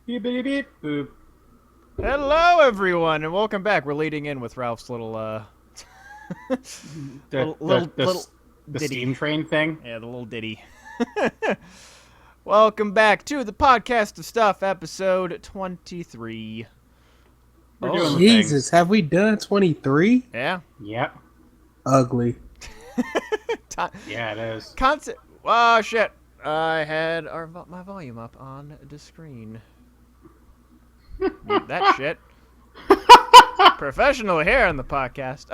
Beep, beep, beep, boop. Hello, everyone, and welcome back. We're leading in with Ralph's little, The, little the ditty. steam train thing. Yeah, the little ditty. Welcome back to the Podcast of Stuff, episode 23. We're doing the Jesus, things. have we done 23? Yeah. Yep. Ugly. Yeah, it is. Concept. Oh, shit. I had my volume up on the screen. Mute that shit. Professional here on the podcast.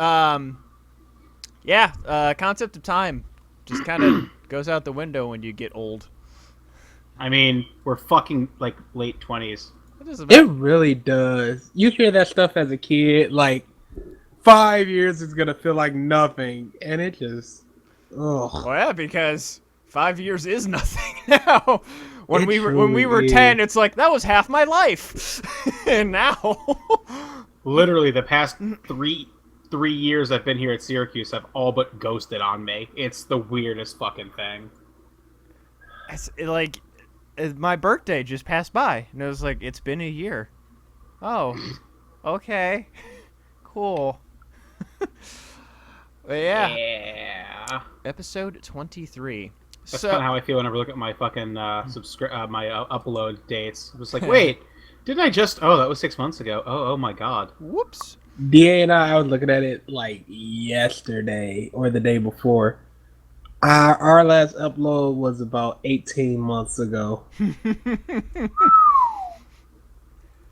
Concept of time just kind of goes out the window when you get old. I mean, we're fucking like late 20s. It really does. You hear that stuff as a kid, like 5 years is gonna feel like nothing, and it just, Well, yeah, because 5 years is nothing now. When It we truly were is. 10, it's like that was half my life, and now, Literally, the past three years I've been here at Syracuse have all but ghosted on me. It's the weirdest fucking thing. it's like my birthday just passed by, and it was like it's been a year. Oh, okay, cool. But yeah, episode 23. That's So kind of how I feel whenever I look at my fucking upload dates. It was like, wait, didn't I just? Oh, that was 6 months ago. Oh my god. whoops. DA and I was looking at it like yesterday or the day before. Our last upload was about 18 months ago.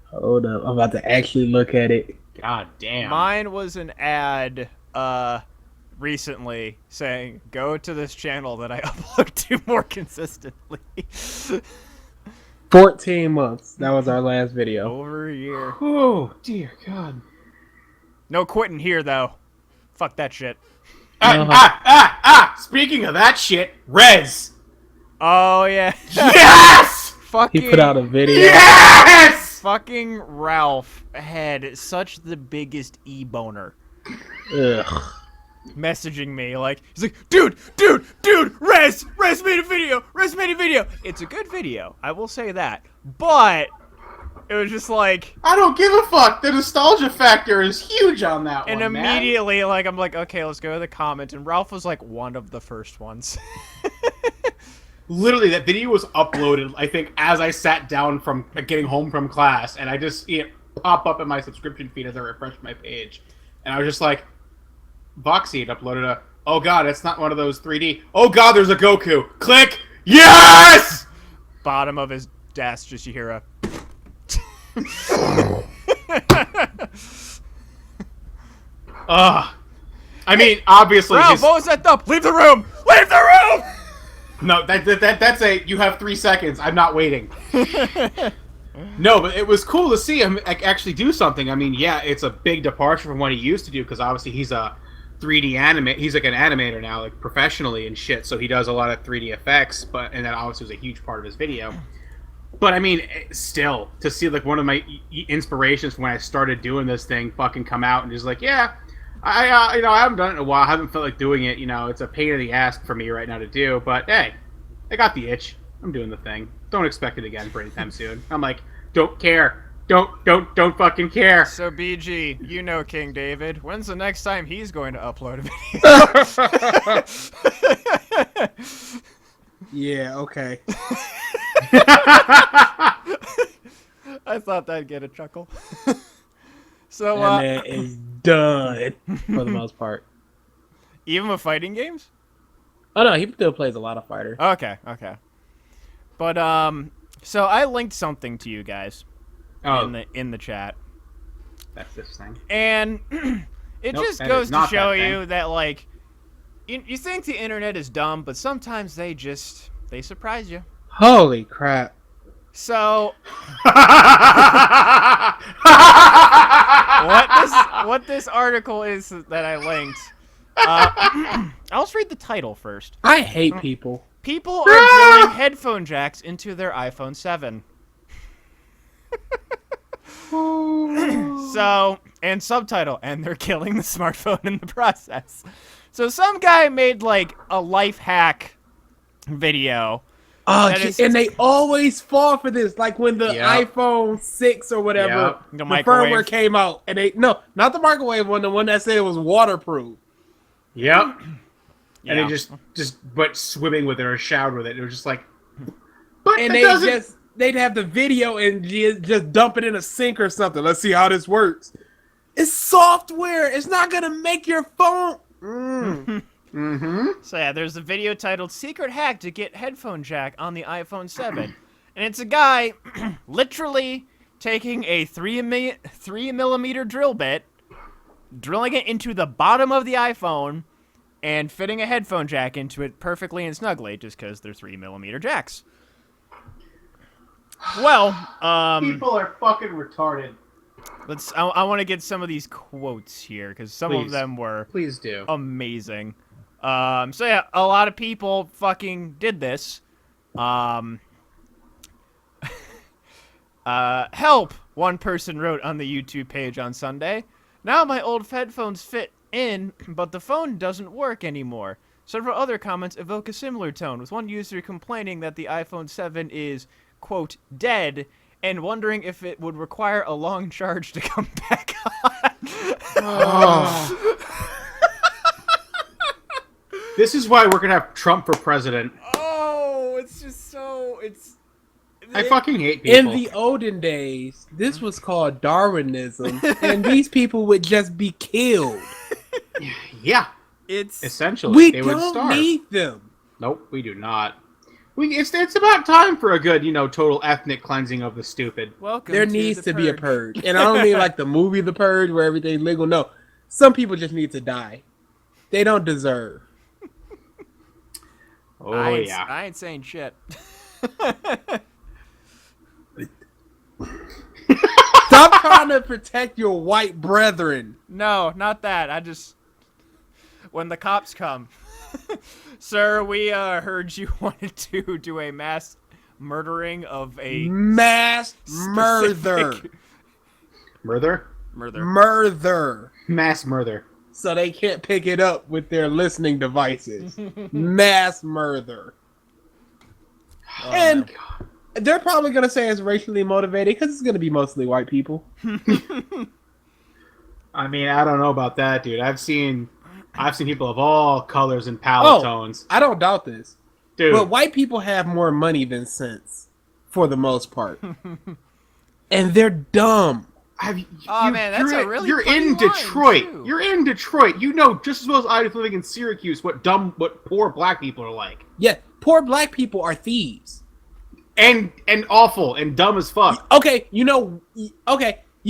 Hold up, I'm about to actually look at it. God damn. Mine was an ad recently saying go to this channel that I upload to more consistently. 14 months. That was our last video. Over a year. Oh dear God. No quitting here though. Fuck that shit. Speaking of that shit, Rez. Oh yeah. Yes. Fucking He put out a video. Yes. fucking Ralph had such the biggest e-boner. Ugh. Messaging me like he's like, dude, Rez made a video. It's a good video, I will say that. But it was just like, I don't give a fuck. The nostalgia factor is huge on that and one, man. immediately like I'm like, okay, let's go to the comment, and Ralph was like one of the first ones. Literally, that video was uploaded, I think, as I sat down from getting home from class, and I just see it pop up in my subscription feed as I refreshed my page. And I was just like, Voxy had uploaded a, oh god, it's not one of those 3D. Oh god, there's a Goku. Click. Yes! Bottom of his desk, just you hear a Ugh. I mean, obviously, Ralph, what was that thump? Leave the room! Leave the room! No, that's a, you have 3 seconds. I'm not waiting. No, but it was cool to see him actually do something. I mean, yeah, it's a big departure from what he used to do, because obviously he's a 3D he's like an animator now, like professionally and shit, so he does a lot of 3D effects, and that obviously was a huge part of his video. But I mean, still, to see like one of my inspirations when I started doing this thing fucking come out and just like, yeah, I haven't done it in a while, I haven't felt like doing it, it's a pain in the ass for me right now to do, but hey, I got the itch. I'm doing the thing. Don't expect it again for anytime soon. I'm like, don't care. Don't fucking care. So BG, you know King David. When's the next time he's going to upload a video? Yeah, okay. I thought that'd get a chuckle. So, That man is done for the most part. even with fighting games? Oh no, he still plays a lot of fighter. Okay. But, so I linked something to you guys in the chat. That's this thing. And it Nope, just that goes is to not show that thing. you that, like, you think the internet is dumb, but sometimes they surprise you. Holy crap. So, what this article is that I linked, I'll just read the title first. I hate people. People are drilling headphone jacks into their iPhone 7. So, and subtitle, and they're killing the smartphone in the process. So some guy made like a life hack video Oh, That is- and they always fall for this. Like when the Yep. iPhone 6 or whatever, Yep. The the microwave. firmware came out, and not the microwave one, the one that said it was waterproof. Yep. Yeah. And they just but swimming with it or showered with it. It was just like, but And it doesn't. they'd have the video and just dump it in a sink or something. Let's see how this works. It's software. It's not gonna make your phone. Mm-hmm. So yeah, there's a video titled "Secret Hack to Get Headphone Jack on the iPhone 7," and it's a guy literally taking a 3mm drill bit, drilling it into the bottom of the iPhone, and fitting a headphone jack into it perfectly and snugly, just because they're 3mm jacks. Well, People are fucking retarded. I want to get some of these quotes here because some of Please. them were Please do. amazing. So yeah, a lot of people fucking did this. Help! One person wrote on the YouTube page on Sunday. Now my old headphones fit in, but the phone doesn't work anymore. Several other comments evoke a similar tone, with one user complaining that the iPhone 7 is, quote, dead, and wondering if it would require a long charge to come back on. This is why we're gonna have Trump for president. Oh, it's just so I fucking hate people. In the olden days, this was called Darwinism, and these people would just be killed. Yeah, it's essentially they would don't starve. need them. Nope, we do not. It's about time for a good, total ethnic cleansing of the stupid. welcome. There to needs the to be a Purge. purge, and I don't mean like the movie The Purge where everything's legal. No, some people just need to die. They don't deserve. Oh I ain't saying shit. Stop trying to protect your white brethren. No, not that. I just when the cops come, sir, we heard you wanted to do a mass murdering of a Mass murder. specific- Murder, Murder. mass murder. So they can't pick it up with their listening devices. Mass murder. And they're probably going to say it's racially motivated because it's going to be mostly white people. I mean, I don't know about that, dude. I've seen people of all colors and palette tones, I don't doubt this. dude. But white people have more money than sense, for the most part. And they're dumb. Man, that's a really You're funny in line, Detroit. too. You're in Detroit. You know just as well as I was living in Syracuse what poor black people are like. Yeah, poor black people are thieves. And awful and dumb as fuck. Okay, you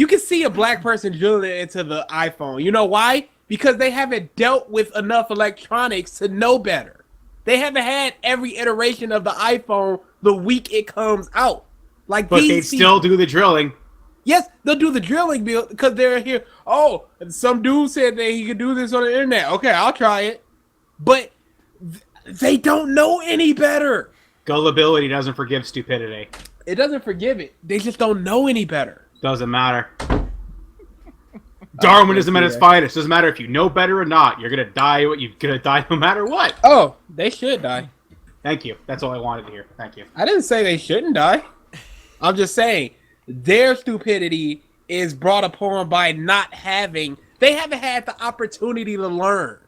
can see a black person drilling into the iPhone. You know why? Because they haven't dealt with enough electronics to know better. They haven't had every iteration of the iPhone the week it comes out. But But they still do the drilling. Yes, they'll do the drilling because they're here. Oh, some dude said that he could do this on the internet. Okay, I'll try it. But they don't know any better. Gullibility doesn't forgive stupidity. It doesn't forgive it. They just don't know any better. Doesn't matter. Darwinism at its finest. Doesn't matter if you know better or not. You're gonna die. You're gonna die no matter what. Oh, they should die. Thank you. That's all I wanted to hear. Thank you. I didn't say they shouldn't die. I'm just saying their stupidity is brought upon by they haven't had the opportunity to learn,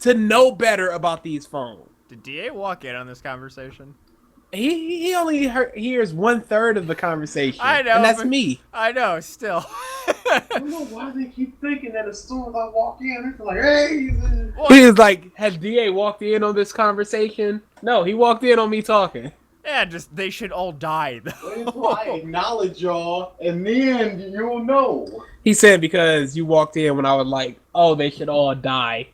to know better about these phones. Did DA walk in on this conversation? He only hears 1/3 of the conversation. I know, and that's but- me. I know, still. I don't know why they keep thinking that as soon as I walk in, it's like, hey. He was like, has DA walked in on this conversation? No, he walked in on me talking. Yeah, just they should all die. That's why I acknowledge y'all, and then you'll know. He said because you walked in when I was like, oh, they should all die.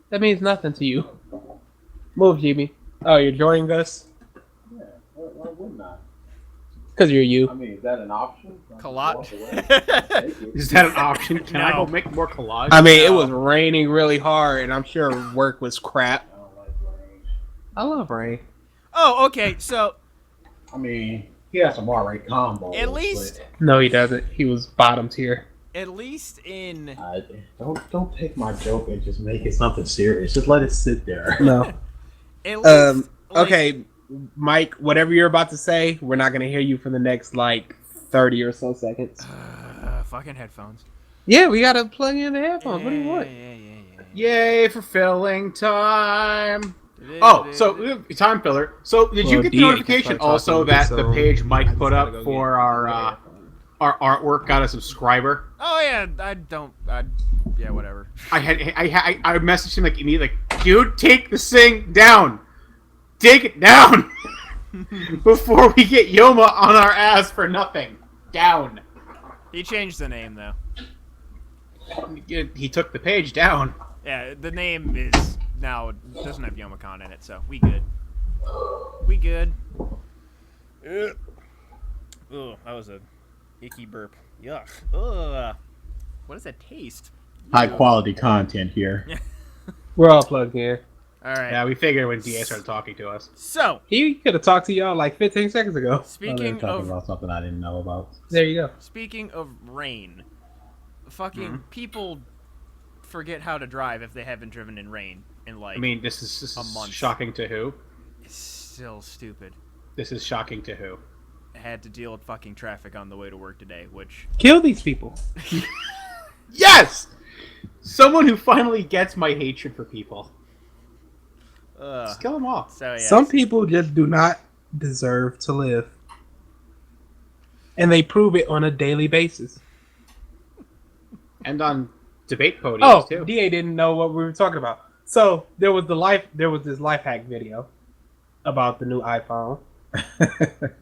That means nothing to you. Move, Jimmy. Oh, you're joining us? Yeah, why wouldn't I? Because you're you. I mean, is that an option? Collage. Is that an option? Can I No. go make more collage? I mean, it was raining really hard, and I'm sure work was crap. I don't like rain. I love rain. Oh, okay, so I mean, he has some alright combos. at least No, he doesn't. He was bottom tier. in Don't take my joke and just make it something serious. Just let it sit there. No. at least like, Okay, Mike, whatever you're about to say, we're not gonna hear you for the next like 30 or so seconds. Fucking headphones. Yeah, we gotta plug in the headphones. What do you want? Yay for filling time. Oh, so time filler. So did you get the notification also that the page Mike put up for our artwork got a subscriber? Oh yeah, yeah, whatever. I messaged him like immediately, like, dude, take this thing down. Take it down before we get Yoma on our ass for nothing. Down. He changed the name though. He took the page down. Yeah, the name is now doesn't have Yomacon in it, so we good. We good. Ugh, that was a icky burp. Yuck. Ugh. What does that taste? High quality content here. We're all plugged in. All right. Yeah, we figured when DA started talking to us. So He could have talked to y'all like 15 seconds ago. Oh, they were speaking talking of about something I didn't know about. There you go. speaking of rain, fucking people forget how to drive if they haven't driven in rain in like. I mean, this is a month. shocking to who? It's still stupid. This is shocking to who? I had to deal with fucking traffic on the way to work today, which Kill these people. Yes! Someone who finally gets my hatred for people. Just kill them all. so yeah. Some people just do not deserve to live. And they prove it on a daily basis. And on debate podiums, Oh, too. DA didn't know what we were talking about. So there was this life hack video about the new iPhone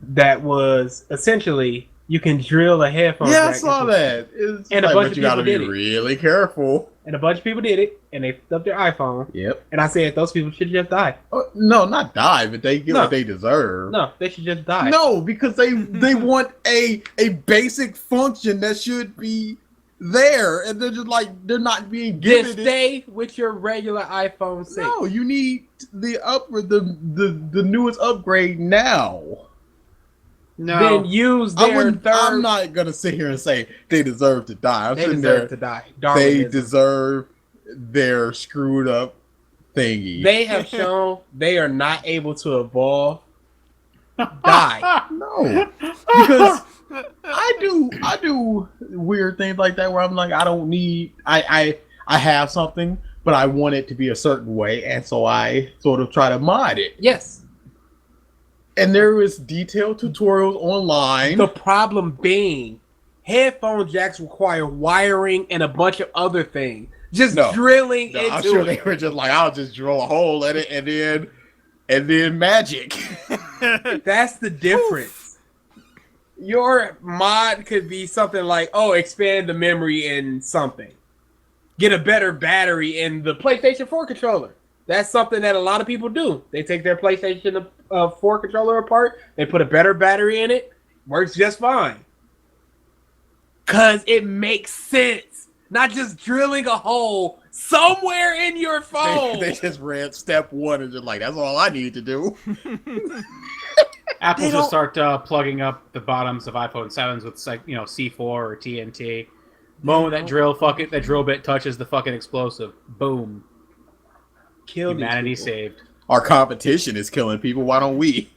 that was essentially you can drill a headphone Yeah, I jack saw into- that. It's And a like, bunch but of you gotta be people did it. really careful. And a bunch of people did it, and they flipped up their iPhone. Yep. And I said those people should just die. Oh, no, not die, but they get No. what they deserve. No, they should just die. No, because they want a basic function that should be there, and they're just like they're not being Then given it. stay with your regular iPhone 6. No, you need the newest upgrade now. No. Then use their I'm third. not gonna sit here and say they deserve to die. I'm They sitting deserve there. to die. They Darwinism. deserve their screwed up thingy. They have shown they are not able to evolve. Die. No, because I do weird things like that where I'm like I don't need I have something but I want it to be a certain way, and so I sort of try to mod it. Yes. And there is detailed tutorials online. The problem being, headphone jacks require wiring and a bunch of other things. Just No. drilling No, into I'm sure it. they were just like, I'll just drill a hole in it and then magic. That's the difference. Your mod could be something like, oh, expand the memory in something. Get a better battery in the PlayStation 4 controller. That's something that a lot of people do. They take their PlayStation 4 controller apart, they put a better battery in it, works just fine. Because it makes sense. Not just drilling a hole somewhere in your phone. They just read step one and just like, that's all I need to do. Apple They just start plugging up the bottoms of iPhone 7s with like C4 or TNT. Moment that drill bit touches the fucking explosive, boom! Kill these Humanity people. saved. Our competition is killing people. Why don't we?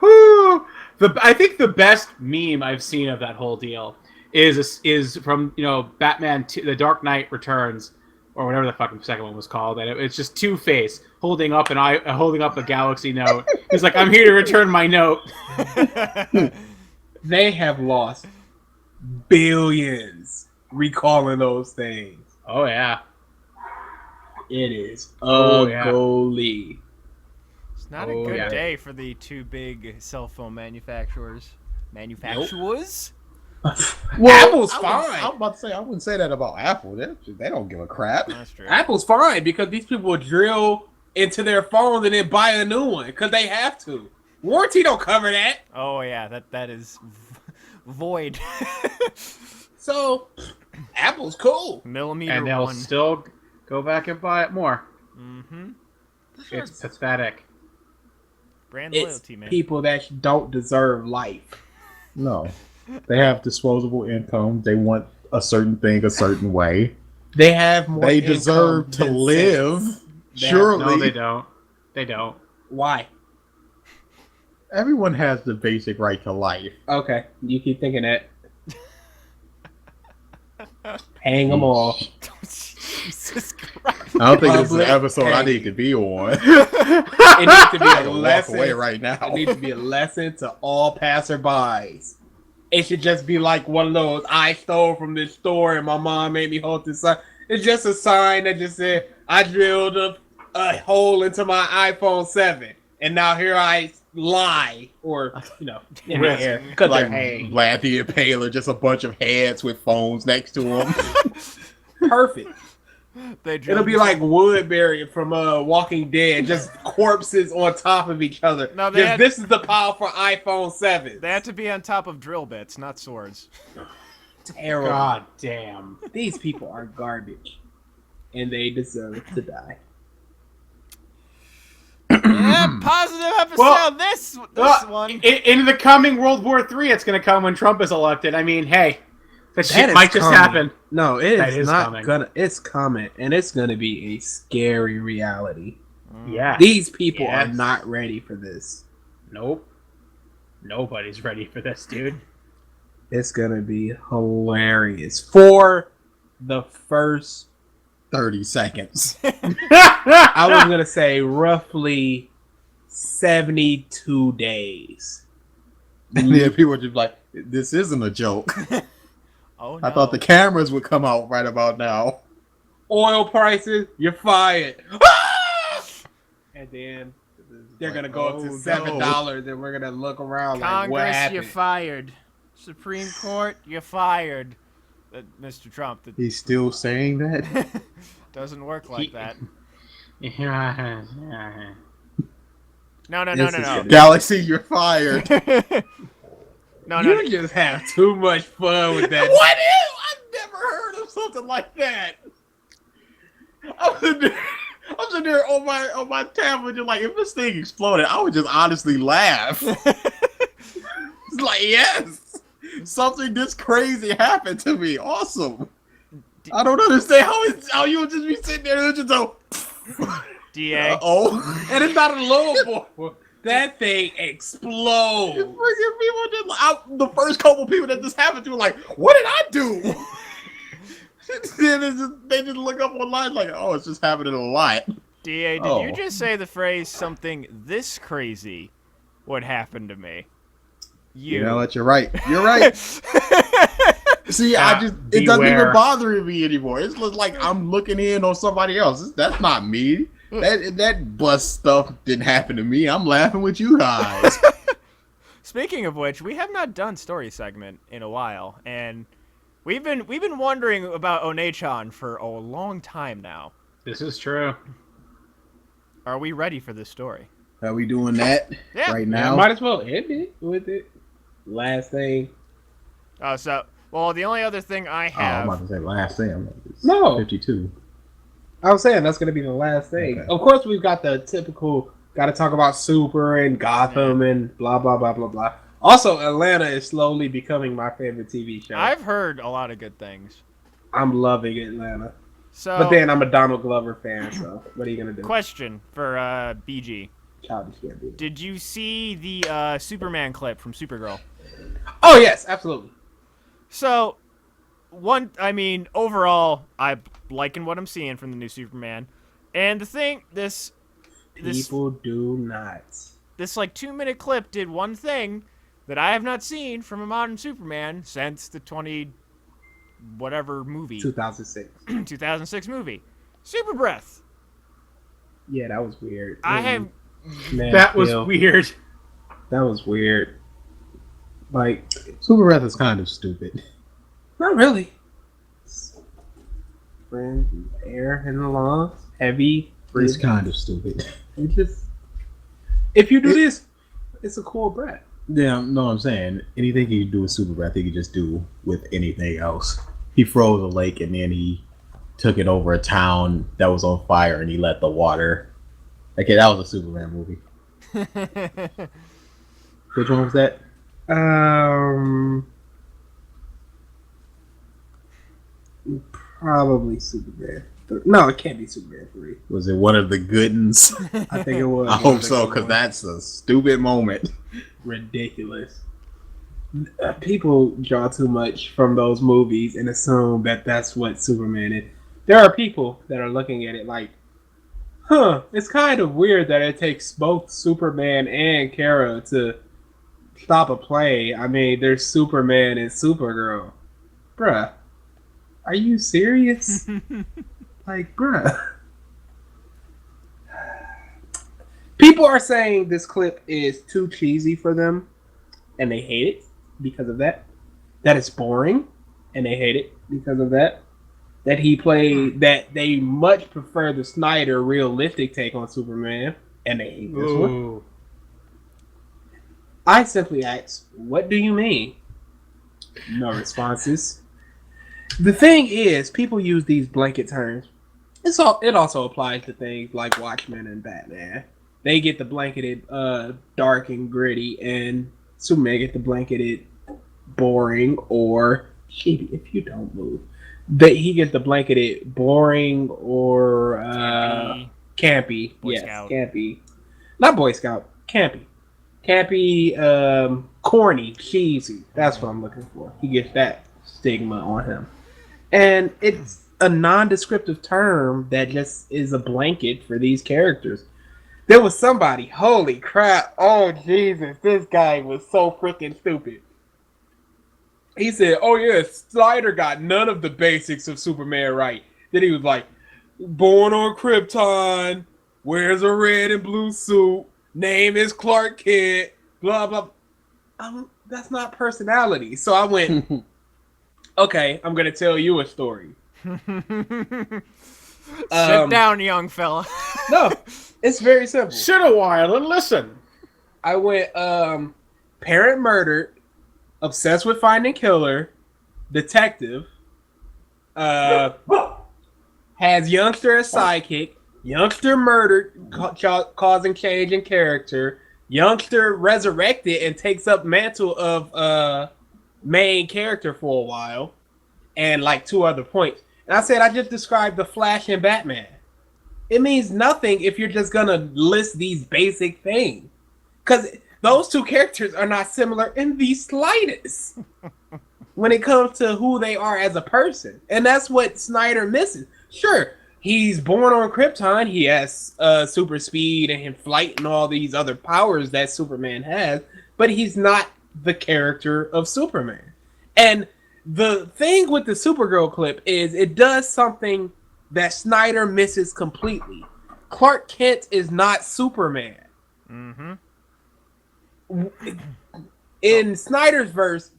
Whew. I think the best meme I've seen of that whole deal is from Batman The Dark Knight Returns, or whatever the fucking second one was called, and it's just Two-Face holding up a Galaxy Note. He's like, "I'm here to return my note." They have lost billions recalling those things. Oh yeah. It is Oh, yeah. ugly. It's not a Oh, good yeah. day for the two big cell phone manufacturers. Apple's fine. I'm about to say I wouldn't say that about Apple. They don't give a crap. That's true. Apple's fine because these people will drill into their phones and then buy a new one because they have to. Warranty don't cover that. Oh yeah, that is void. So Apple's cool. Millimeter And they'll one. still go back and buy it more. Mm-hmm. It's pathetic. Brand It's loyalty, man. people that don't deserve life. No, they have disposable income. They want a certain thing a certain way. They have more. They income deserve to than live. sense. Surely. No, they don't. They don't. Why? Everyone has the basic right to life. Okay, you keep thinking that. Hang them all. Jesus Christ. I don't think this is an Public episode I hanging. need to be on. It needs to be I a can walk lesson. away right now. It needs to be a lesson to all passerbys. It should just be like one of those I stole from this store and my mom made me hold this sign. It's just a sign that just said I drilled a hole into my iPhone 7 and now here I lie or in the air because Like they're hanging. Blathy and Paler, just a bunch of heads with phones next to them. Perfect. They It'll be like Woodbury from Walking Dead, just corpses on top of each other. No, they Just, had- this is the powerful iPhone 7. They have to be on top of drill bits, not swords. Terrible. God damn. These people are garbage, and they deserve to die. Yeah, positive episode. Well, this one. In the coming World War III, it's going to come when Trump is elected. I mean, hey, that shit is might just coming. happen. No, it That is is not coming. gonna. It's coming, and it's gonna be a scary reality. Yeah. These people are Yes. not ready for this. Nope. Nobody's ready for this, dude. It's gonna be hilarious for the first. 30 seconds. I was gonna say roughly 72 days. And then people were just like, this isn't a joke. Oh no. I thought the cameras would come out right about now. Oil prices, you're fired. And then they're gonna go up to Oh, $7, and we're gonna look around like, what Congress, happened? you're fired. Supreme Court, you're fired. Mr. Trump, that He's still saying that? doesn't work like that. Yeah. No. This is good. Galaxy, you're fired. No. You just have too much fun with that. What is? I've never heard of something like that. I'm sitting there on my tablet, just like, if this thing exploded, I would just honestly laugh. It's like, yes, something this crazy happened to me. Awesome. I don't understand how you would just be sitting there and just go, DA. oh. And it's not a little boy. That thing explodes. Freaking people just, the first couple people that this happened to were like, what did I do? Then they just look up online like, oh, it's just happening a lot. DA, did Oh. you just say the phrase something this crazy would happen to me? You know what? You're right. You're right. See, Yeah, it doesn't even beware. bother me anymore. It's just like I'm looking in on somebody else. That's not me. That bus stuff didn't happen to me. I'm laughing with you guys. Speaking of which, we have not done story segment in a while, and we've been wondering about Onechan for a long time now. This is true. Are we ready for this story? Are we doing that Yeah. right Now, now? might as well end it with it. Last thing. Well, the only other thing I Oh, I'm have. about to say last thing. I'm like, it's No. 52. I was saying that's going to be the last thing. Okay. Of course, we've got the typical, got to talk about Super and Gotham and blah, blah, blah, blah, blah. Also, Atlanta is slowly becoming my favorite TV show. I've heard a lot of good things. I'm loving Atlanta. So, But then I'm a Donald Glover fan, so what are you going to do? question for BG: Childish Gambino. did you see the Superman clip from Supergirl? Oh, yes, absolutely. So, overall, I'm liking what I'm seeing from the new Superman. And the thing, this People do not. like 2-minute clip did one thing that I have not seen from a modern Superman since the movie, 2006. 2006 movie, Super Breath. Yeah, that was weird. I have, Man, That was Phil, weird. That was weird. Like, Super Breath is kind of stupid. not really. Friend, air in the lungs, heavy. It's breathing. kind of stupid. It just, if you do this, it's a cool breath. Yeah, no, I'm saying anything he can do with Super Breath, he could just do with anything else. He froze a lake and then he took it over a town that was on fire and he let the water. Okay, that was a Superman movie. Which one was that? Probably Superman. No, it can't be Superman 3. Was it one of the good ones? I think it was. I hope so, because that's a stupid moment. Ridiculous. People draw too much from those movies and assume that that's what Superman is. There are people that are looking at it like, it's kind of weird that it takes both Superman and Kara to stop a plane. I mean, there's Superman and Supergirl. Bruh, are you serious? Like, bruh. People are saying this clip is too cheesy for them, and they hate it because of that. That it's boring, and they hate it because of that. That he played, that they much prefer the Snyder realistic take on Superman, and they hate this one. I simply ask, what do you mean? No responses. The thing is, people use these blanket terms. It also applies to things like Watchmen and Batman. They get the blanketed dark and gritty, and Superman get the blanketed boring or shitty if you don't move. He gets the blanketed boring or campy. Boy yes, Scout. campy. Not Boy Scout. Campy. Campy, corny, cheesy. That's what I'm looking for. He gets that stigma on him. And it's a non-descriptive term that just is a blanket for these characters. There was somebody, holy crap, oh Jesus, this guy was so freaking stupid. He said, oh yeah, Snyder got none of the basics of Superman right. Then he was like, born on Krypton, wears a red and blue suit, name is Clark Kent, blah, blah. That's not personality. So I went, okay, I'm going to tell you a story. Sit down, young fella. No, it's very simple. Sit a while and listen. I went, parent murdered, obsessed with finding killer, detective, has youngster as sidekick, youngster murdered, causing change in character, youngster resurrected and takes up mantle of main character for a while, and like 2 other points. And I said, I just described the Flash and Batman. It means nothing if you're just gonna list these basic things, because those 2 characters are not similar in the slightest when it comes to who they are as a person. And that's what Snyder misses. Sure, he's born on Krypton. He has super speed and flight and all these other powers that Superman has, but he's not the character of Superman. And the thing with the Supergirl clip is it does something that Snyder misses completely. Clark Kent is not Superman. Mm-hmm. In Snyder's verse,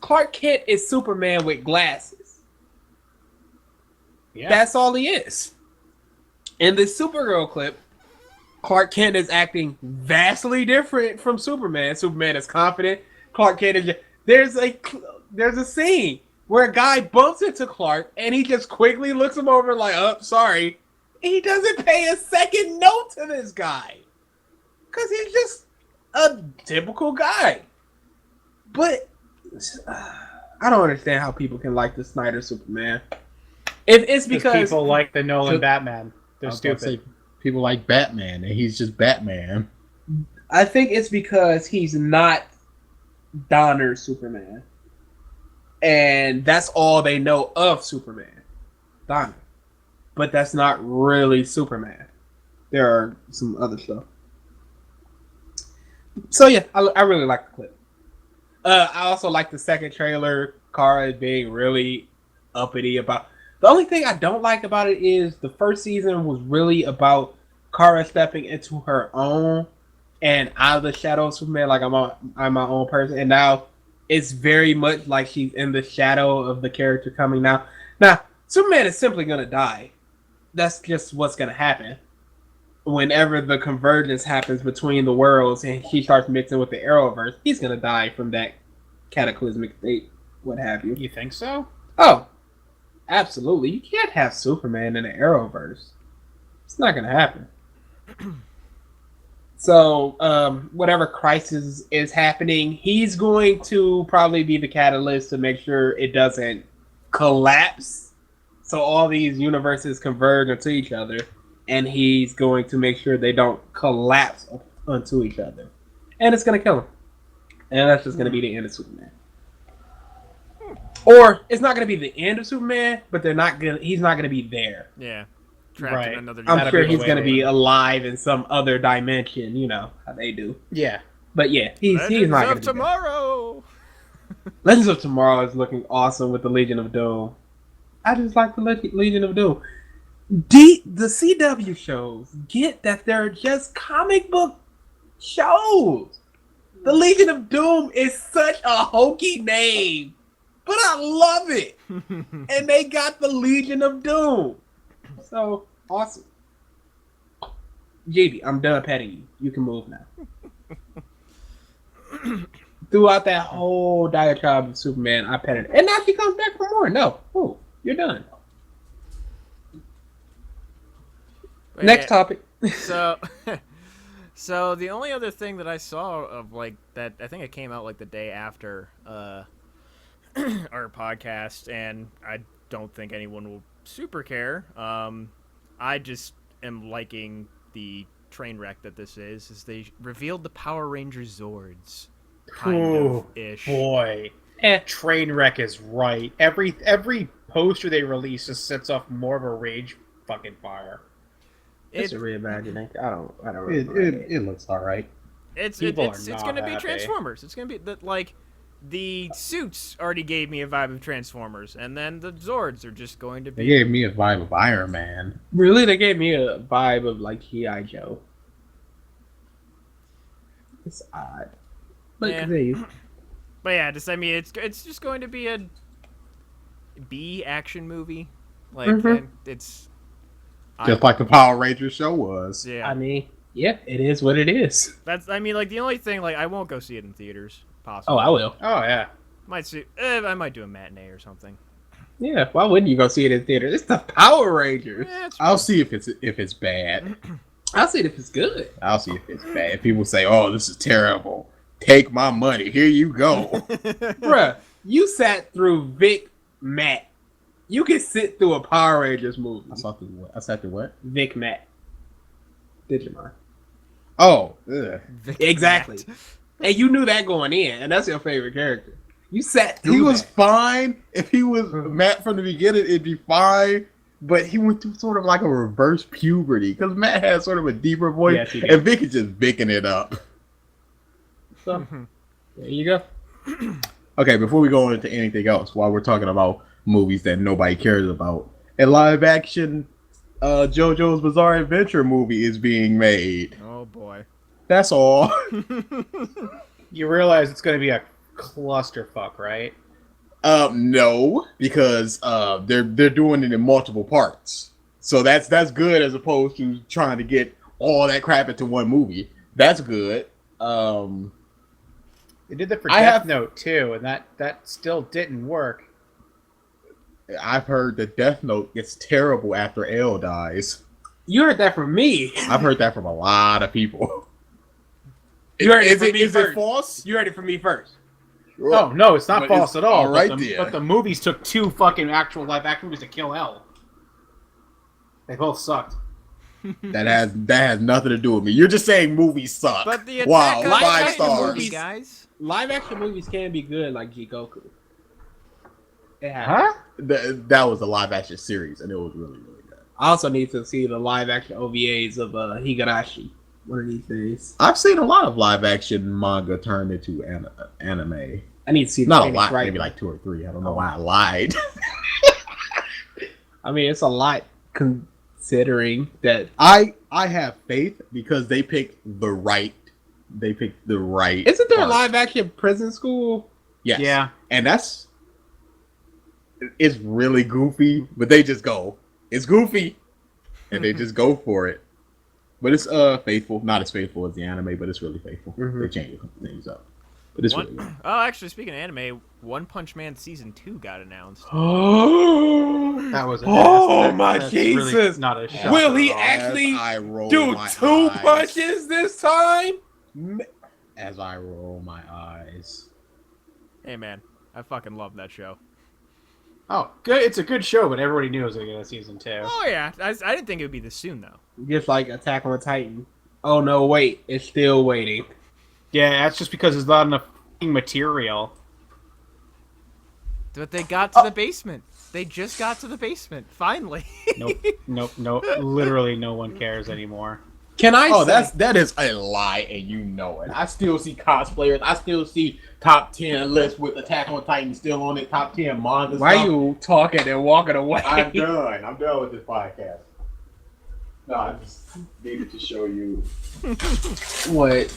Clark Kent is Superman with glasses. Yeah. That's all he is. In the Supergirl clip, Clark Kent is acting vastly different from Superman. Superman is confident. Clark Kent is... There's a scene where a guy bumps into Clark and he just quickly looks him over like, oh, sorry. He doesn't pay a second note to this guy. Because he's just a typical guy. But I don't understand how people can like the Snyder Superman. If it's because people like the Nolan Batman. They're I was about to stupid. say, people like Batman, and he's just Batman. I think it's because he's not Donner Superman. And that's all they know of Superman. Donner. But that's not really Superman. There are some other stuff. So yeah, I really like the clip. I also like the second trailer. Kara being really uppity about... The only thing I don't like about it is the first season was really about Kara stepping into her own and out of the shadow of Superman, like I'm my own person. And now it's very much like she's in the shadow of the character coming now. Now, Superman is simply going to die. That's just what's going to happen. Whenever the convergence happens between the worlds and she starts mixing with the Arrowverse, he's going to die from that cataclysmic state, what have you. You think so? Oh, absolutely. You can't have Superman in the Arrowverse. It's not going to happen. So, whatever crisis is happening, he's going to probably be the catalyst to make sure it doesn't collapse So all these universes converge into each other, and he's going to make sure they don't collapse onto each other. And it's going to kill him. And that's just going to be the end of Superman. Or it's not going to be the end of Superman, but he's not going to be there. Yeah. Trapped Right. in another I'm That'd sure be he's the going to way be to- alive in some other dimension, you know, how they do. Yeah. But yeah, he's Legends not of going to be there. Tomorrow. Legends of Tomorrow is looking awesome with the Legion of Doom. I just like the Legion of Doom. The CW shows get that they're just comic book shows. The Legion of Doom is such a hokey name, but I love it. And they got the Legion of Doom. So awesome. JD, I'm done petting you. You can move now. Throughout that whole diatribe of Superman, I petted her. And now she comes back for more. No. Ooh, you're done. But Next yeah, topic. So, so the only other thing that I saw of like that, I think it came out like the day after our podcast, and I don't think anyone will super care. I just am liking the train wreck that this is they revealed the Power Rangers Zords, kind of ish. Boy, Trainwreck is right. Every poster they release just sets off more of a rage fucking fire. It's a reimagining. I don't remember. It looks all right. It's People are it's not gonna be happy. Transformers. It's gonna be like the suits already gave me a vibe of Transformers, and then the Zords are just going to They be. gave me a vibe of Iron Man. Really, they gave me a vibe of like G.I. Joe. It's odd. But Yeah. continue. But yeah, just I mean, it's just going to be a B action movie, like and it's Just like the Power Rangers show was. yeah. I mean, yeah, it is what it is. That's I mean, like the only thing, like I won't go see it in theaters. Possibly. Oh, I will. Oh yeah. Might see. I might do a matinee or something. Yeah, why wouldn't you go see it in theater? It's the Power Rangers. Yeah, it's I'll see if it's bad. I'll see it if it's good. I'll see if it's bad. People say, "Oh, this is terrible. Take my money. Here you go." Bruh, you sat through Vic Matt. You can sit through a Power Rangers movie. I sat through what? Vic Matt. Digimon. Oh, ugh. Exactly. And you knew that going in, and that's your favorite character. You sat through He was that. fine. If he was Matt from the beginning, it'd be fine. But he went through sort of like a reverse puberty because Matt had sort of a deeper voice, Yes, he did. and Vic is just Vicking it up. So, there you go. Okay, before we go into anything else, while we're talking about movies that nobody cares about, a live action JoJo's Bizarre Adventure movie is being made. Oh boy. That's all. You realize it's going to be a clusterfuck, right? No, because they're doing it in multiple parts. So that's good as opposed to trying to get all that crap into one movie. That's good. They did that for I Death have- Note too, and that still didn't work. I've heard that Death Note gets terrible after L dies. You heard that from me. I've heard that from a lot of people. You heard it Is from it me first. false? You heard it from me first. Oh no, it's not But false it's at all. all right but, the, then. but the movies took 2 fucking actual live action movies to kill L. They both sucked. That has nothing to do with me. You're just saying movies suck. But the Wow, Attack on 5 Titan stars. movie, guys. Live action movies can be good, like Jigoku. It happens. Huh? That was a live action series, and it was really, really good. I also need to see the live action OVAs of Higurashi one of these days. I've seen a lot of live action manga turned into anime. I need to see the Not a Phoenix lot, Wright maybe one. like 2 or 3. I don't know why I lied. I mean, it's a lot considering that. I have faith because they picked the right. They picked the right. Isn't there a part. live action prison school? Yes. Yeah. And it's really goofy, but they just go. It's goofy, and they just go for it. But it's faithful, not as faithful as the anime, but it's really faithful. Mhm. They change a couple things up, but it's really good. Oh, actually, speaking of anime, One Punch Man season 2 got announced. Oh, That was. my that's Jesus. Really not a shock Will he at all. actually As I roll do my 2 eyes. punches this time? As I roll my eyes. Hey man, I fucking love that show. Oh, good. It's a good show, but everybody knew it was going to get a season 2. Oh yeah, I didn't think it would be this soon though. Just like Attack on Titan. Oh no, wait, it's still waiting. Yeah, that's just because there's not enough f***ing material. But they got to the basement. They just got to the basement. Finally. Nope. Literally, no one cares anymore. Can I? Oh, say, that is a lie, and you know it. I still see cosplayers. I still see top 10 lists with Attack on Titan still on it. Top 10 manga. why stuff. you talking and walking away? I'm done. I'm done with this podcast. No, I just needed to show you. What?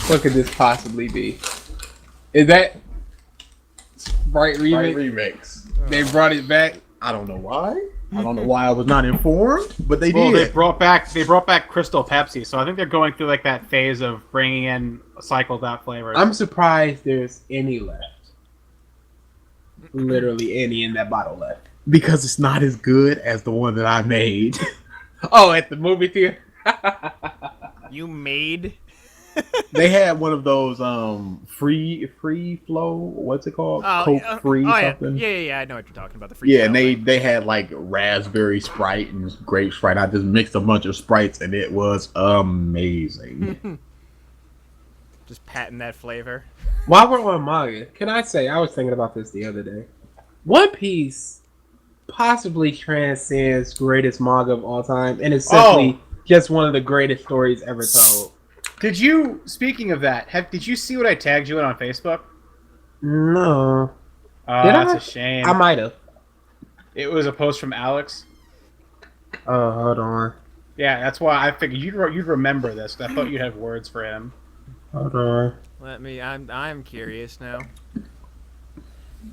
What could this possibly be? Is that Sprite remix? Right remix. They brought it back. I don't know why. I don't know why I was not informed, but they Well, did. they brought back Crystal Pepsi, so I think they're going through like that phase of bringing in cycled out flavors. I'm surprised there's any left. Literally any in that bottle left. Because it's not as good as the one that I made. Oh, at the movie theater. You made. They had one of those free flow. What's it called? Coke free something. Yeah. I know what you're talking about. The free. Yeah, and flow, they had like raspberry Sprite and grape Sprite. I just mixed a bunch of Sprites and it was amazing. just patting that flavor. While we're on manga, can I say I was thinking about this the other day. One Piece possibly transcends greatest manga of all time, and it's simply just one of the greatest stories ever told. Did you? Speaking of that, did you see what I tagged you in on Facebook? No, Oh, Did I? that's a shame. I might have. It was a post from Alex. Oh, hold on. Yeah, that's why I figured you'd remember this. I thought you'd have words for him. Hold on. I'm curious now.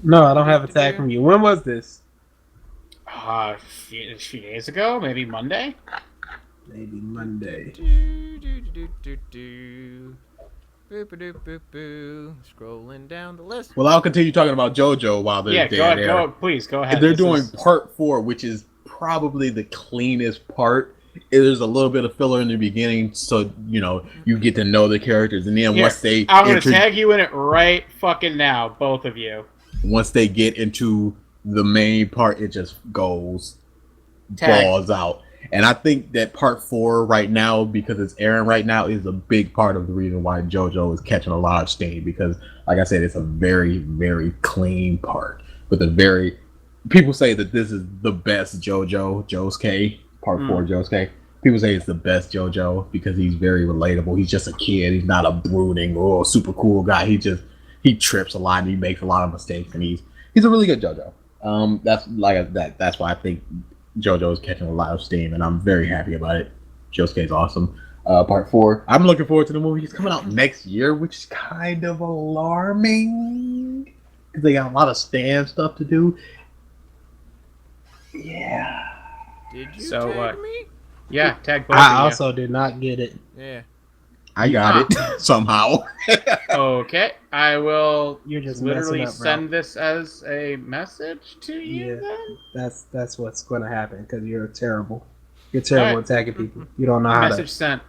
No, I don't have Attack from you. When was this? A few days ago, maybe Monday. Maybe Monday. Boop-a-doop-boop-boo. Scrolling down the list. Well, I'll continue talking about JoJo while they're there. Please go ahead. They're doing part 4, which is probably the cleanest part. There's a little bit of filler in the beginning, so you get to know the characters, and then once they I'm gonna tag you in it right fucking now, both of you. Once they get into the main part, it just goes Tag. balls out. And I think that part 4 right now, because it's airing right now, is a big part of the reason why JoJo is catching a lot of steam. Because, like I said, it's a very, very clean part. People say that this is the best JoJo, Josuke, part 4 Josuke. People say it's the best JoJo because he's very relatable. He's just a kid. He's not a brooding or super cool guy. He trips a lot and he makes a lot of mistakes, and he's a really good JoJo. That's why I think JoJo is catching a lot of steam, and I'm very happy about it. Josuke is awesome. Part 4. I'm looking forward to the movie. It's coming out next year, which is kind of alarming because they got a lot of Stan stuff to do. Yeah. Did you So, tag me? Yeah, tag both I of also did not get it. Yeah. I got it somehow. you. Okay, I will You're just literally messing up, bro. send this as a message to you Yeah. then. That's what's going to happen because you're terrible. You're terrible Alright. at attacking people. You don't know how Message to. sent.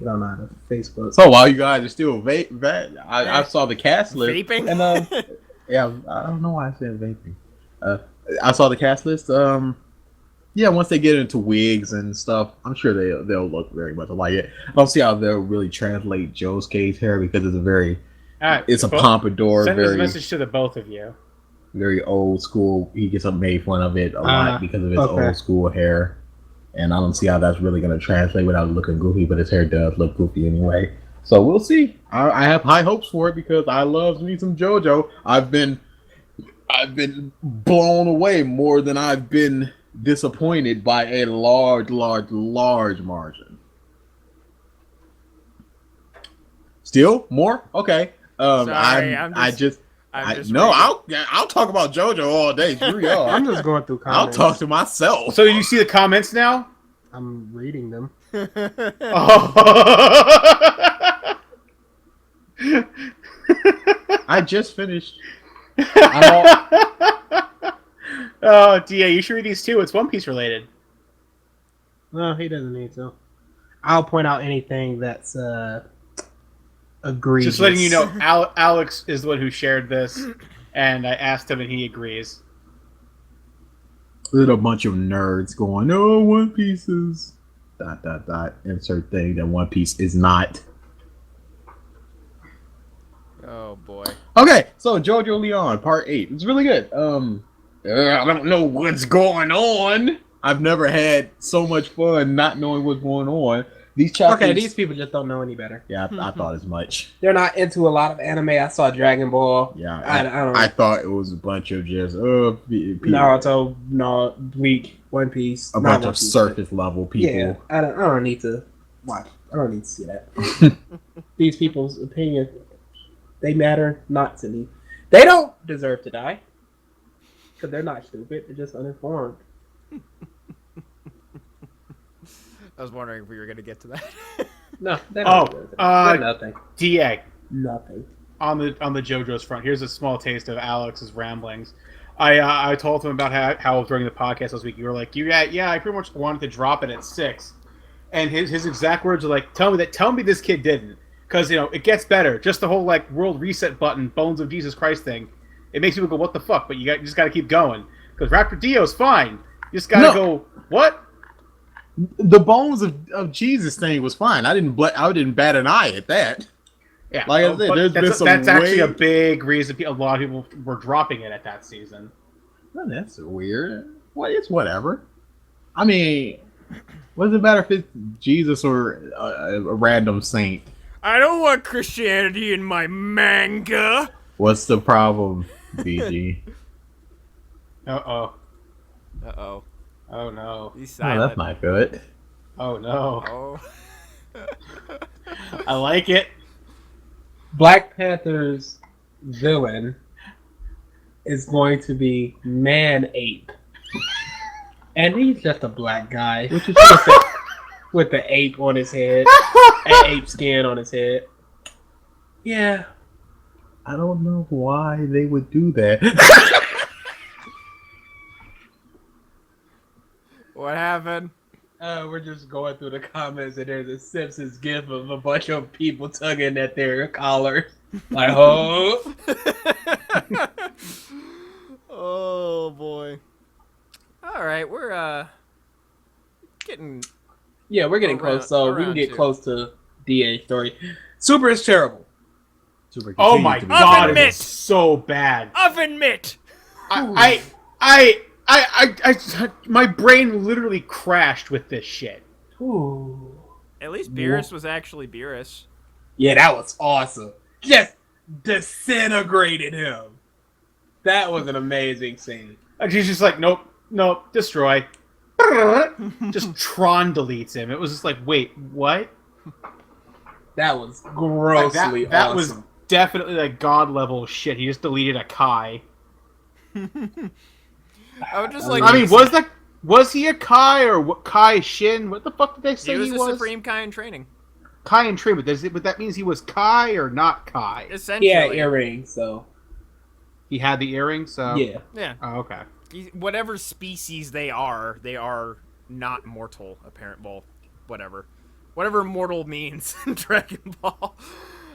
You don't know how to Facebook. So while you guys are still I saw the cast list. Vaping? And yeah, I don't know why I said vaping. I saw the cast list. Yeah, once they get into wigs and stuff, I'm sure they'll look very much alike it. I don't see how they'll really translate Josuke's hair because it's a pompadour, Send this very message to the both of you. very old school. He gets made fun of it a lot because of his okay. old school hair, and I don't see how that's really going to translate without looking goofy. But his hair does look goofy anyway, so we'll see. I have high hopes for it because I love me some JoJo. I've been blown away more than I've been disappointed by a large margin. Still more? Okay. Sorry, I'll talk about JoJo all day. Screw y'all. I'm just going through I'll comments. talk to myself. So you see the comments now? I'm reading them. Oh. I just finished. Oh, DA, you should read these too. It's One Piece related. No, he doesn't need to. I'll point out anything that's egregious. Just letting you know, Alex is the one who shared this, and I asked him, and he agrees. There's a bunch of nerds going, "Oh, One Piece is insert thing that One Piece is not." Oh boy. Okay, so JoJo Leon Part 8. It's really good. I don't know what's going on. I've never had so much fun not knowing what's going on. These chapters. Okay, these people just don't know any better. Yeah, I thought as much. They're not into a lot of anime. I saw Dragon Ball. Yeah, I don't know. I thought it was a bunch of just Naruto, no, Bleach, One Piece. a Not bunch One of Piece, surface level people. Yeah, I don't need to watch. I don't need to see that. These people's opinion, they matter not to me. They don't deserve to die because they're not stupid. They're just uninformed. I was wondering if we were gonna get to that. No, they don't deserve it. They're nothing. Da. Nothing. On the JoJo's front, here's a small taste of Alex's ramblings. I told him about how during the podcast last week you were like, yeah, I pretty much wanted to drop it at 6, and his exact words are like, tell me this kid didn't, because it gets better. Just the whole like world reset button, Bones of Jesus Christ thing, it makes people go, what the fuck? But you just got to keep going because Raptor Dio's fine. You just gotta go, what? The Bones of Jesus thing was fine. I didn't bat an eye at that. Yeah, like I said, there's been some that's actually a big reason a lot of people were dropping it at that season. Well, that's weird. Well, it's whatever. I mean, what does it matter if it's Jesus or a random saint? I don't want Christianity in my manga. What's the problem, BG? Uh-oh. Uh-oh. Oh, no. He's Oh, silent. that's not good. Oh, no. Oh. I like it. Black Panther's villain is going to be Man-Ape. And he's just a black guy with the ape on his head. And ape skin on his head. Yeah. I don't know why they would do that. What happened? We're just going through the comments and there's a Simpsons gif of a bunch of people tugging at their collars. Like, oh. Oh boy. Alright, we're getting Yeah, we're getting Around- close, so we can around get two. close to DA's story. Super is terrible. Oh my Continue to be god, Oven it mitt. is so bad. oven mitt. My brain literally crashed with this shit. Ooh. At least Beerus was actually Beerus. Yeah, that was awesome. Just disintegrated him. That was an amazing scene. And she's just like, nope, destroy. Just Tron deletes him. It was just like, wait, what? That was Like, grossly that awesome. was definitely like god level shit. He just deleted a Kai. I would just like. I mean, was he a Kai or what? Kai Shin? What the fuck did they say he he was was? the Supreme Kai in training. Kai and Tree, but that means he was Kai or not Kai? Essentially. He had earrings, so He had the earring, so yeah. Yeah. Oh, okay. Whatever species they are not mortal. Well, whatever mortal means in Dragon Ball.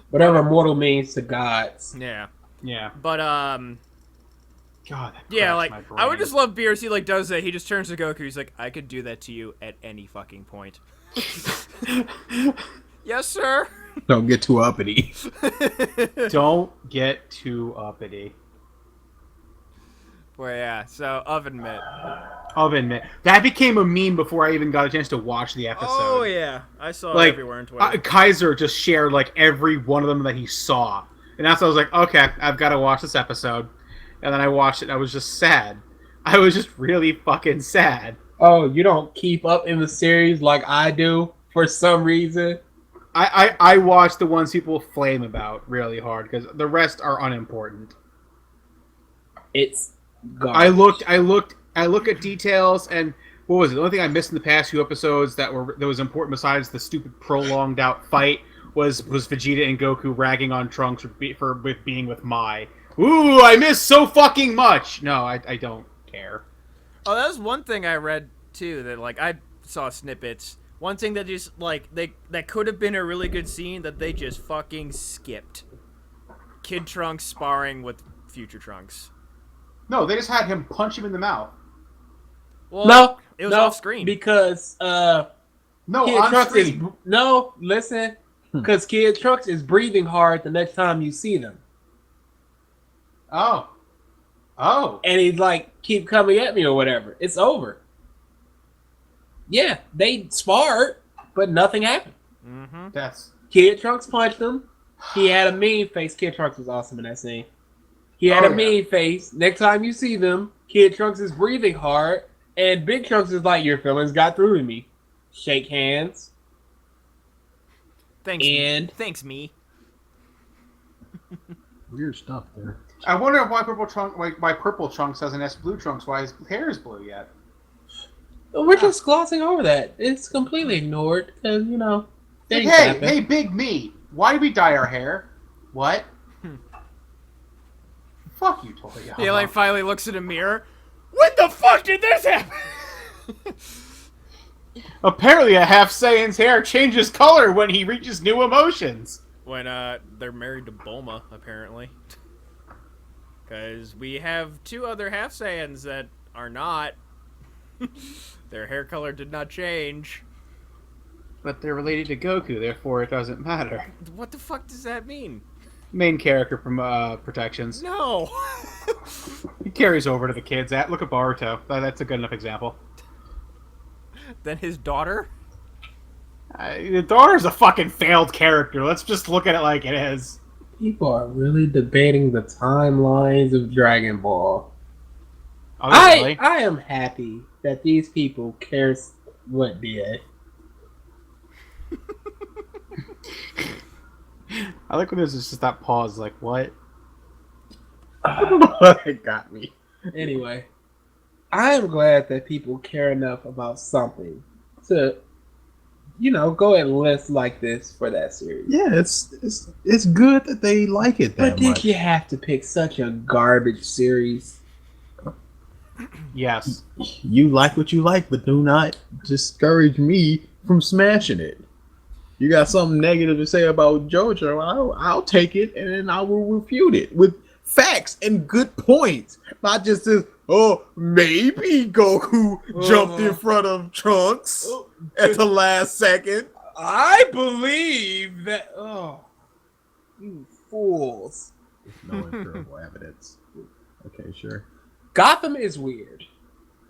Whatever mortal means to gods. Yeah. Yeah. But God. That yeah, cracks like my brain. I would just love Beerus. He like does that. He just turns to Goku. He's like, I could do that to you at any fucking point. Yes, sir. Don't get too uppity. Don't get too uppity. Well, yeah. So oven mitt. Oven mitt. That became a meme before I even got a chance to watch the episode. Oh yeah, I saw Like, it everywhere on Twitter. Kaiser just shared like every one of them that he saw, and that's why I was like, okay, I've got to watch this episode. And then I watched it. And I was just sad. I was just really fucking sad. Oh, you don't keep up in the series like I do for some reason. I watched the ones people flame about really hard because the rest are unimportant. It's garbage. I look at details and what was it? The only thing I missed in the past few episodes that was important besides the stupid prolonged out fight was Vegeta and Goku ragging on Trunks for being with Mai. Ooh, I missed so fucking much. No, I don't care. Oh, that was one thing I read too. That like I saw snippets. One thing that just like that could have been a really good scene that they just fucking skipped. Kid Trunks sparring with future Trunks. No, they just had him punch him in the mouth. Well, No, it was no, off screen. because No, Kid on Trunks is screen. no. Listen, because Kid Trunks is breathing hard the next time you see them, Oh. and he's like, "Keep coming at me" or whatever. It's over. Yeah, they sparred, but nothing happened. Mm-hmm. That's Kid Trunks punched him. He had a mean face. Kid Trunks was awesome in that scene. He had Oh, a yeah. mean face. Next time you see them, Kid Trunks is breathing hard, and Big Trunks is like, "Your feelings got through to me." Shake hands. Thanks. And- Thanks, me. Weird stuff there. I wonder why Purple Trunks doesn't ask Blue Trunks why his hair is blue yet. We're just glossing over that. It's completely ignored because, you know, Like, things hey, happen. hey, Big Me, why do we dye our hair? What? Fuck you, Toriyama. He like finally looks in a mirror. When the fuck did this happen? Apparently, a half Saiyan's hair changes color when he reaches new emotions. When they're married to Bulma, apparently. Because we have two other half Saiyans that are not. Their hair color did not change. But they're related to Goku, therefore it doesn't matter. What the fuck does that mean? Main character from protections. No. He carries over to the kids. Look at Boruto. That's a good enough example. Then his daughter? The daughter's a fucking failed character. Let's just look at it like it is. People are really debating the timelines of Dragon Ball. Oh, really? I am happy that these people care what did. I like when there's just that pause, like, what? It got me. Anyway, I am glad that people care enough about something to, you know, go and list like this for that series. Yeah, it's good that they like it that But did much. you have to pick such a garbage series? Yes. You like what you like, but do not discourage me from smashing it. You got something negative to say about JoJo, I'll take it and then I will refute it with facts and good points. Not just this, oh, maybe Goku jumped in front of Trunks at the last second. I believe that. Oh, you fools! No empirical evidence. Okay, sure. Gotham is weird.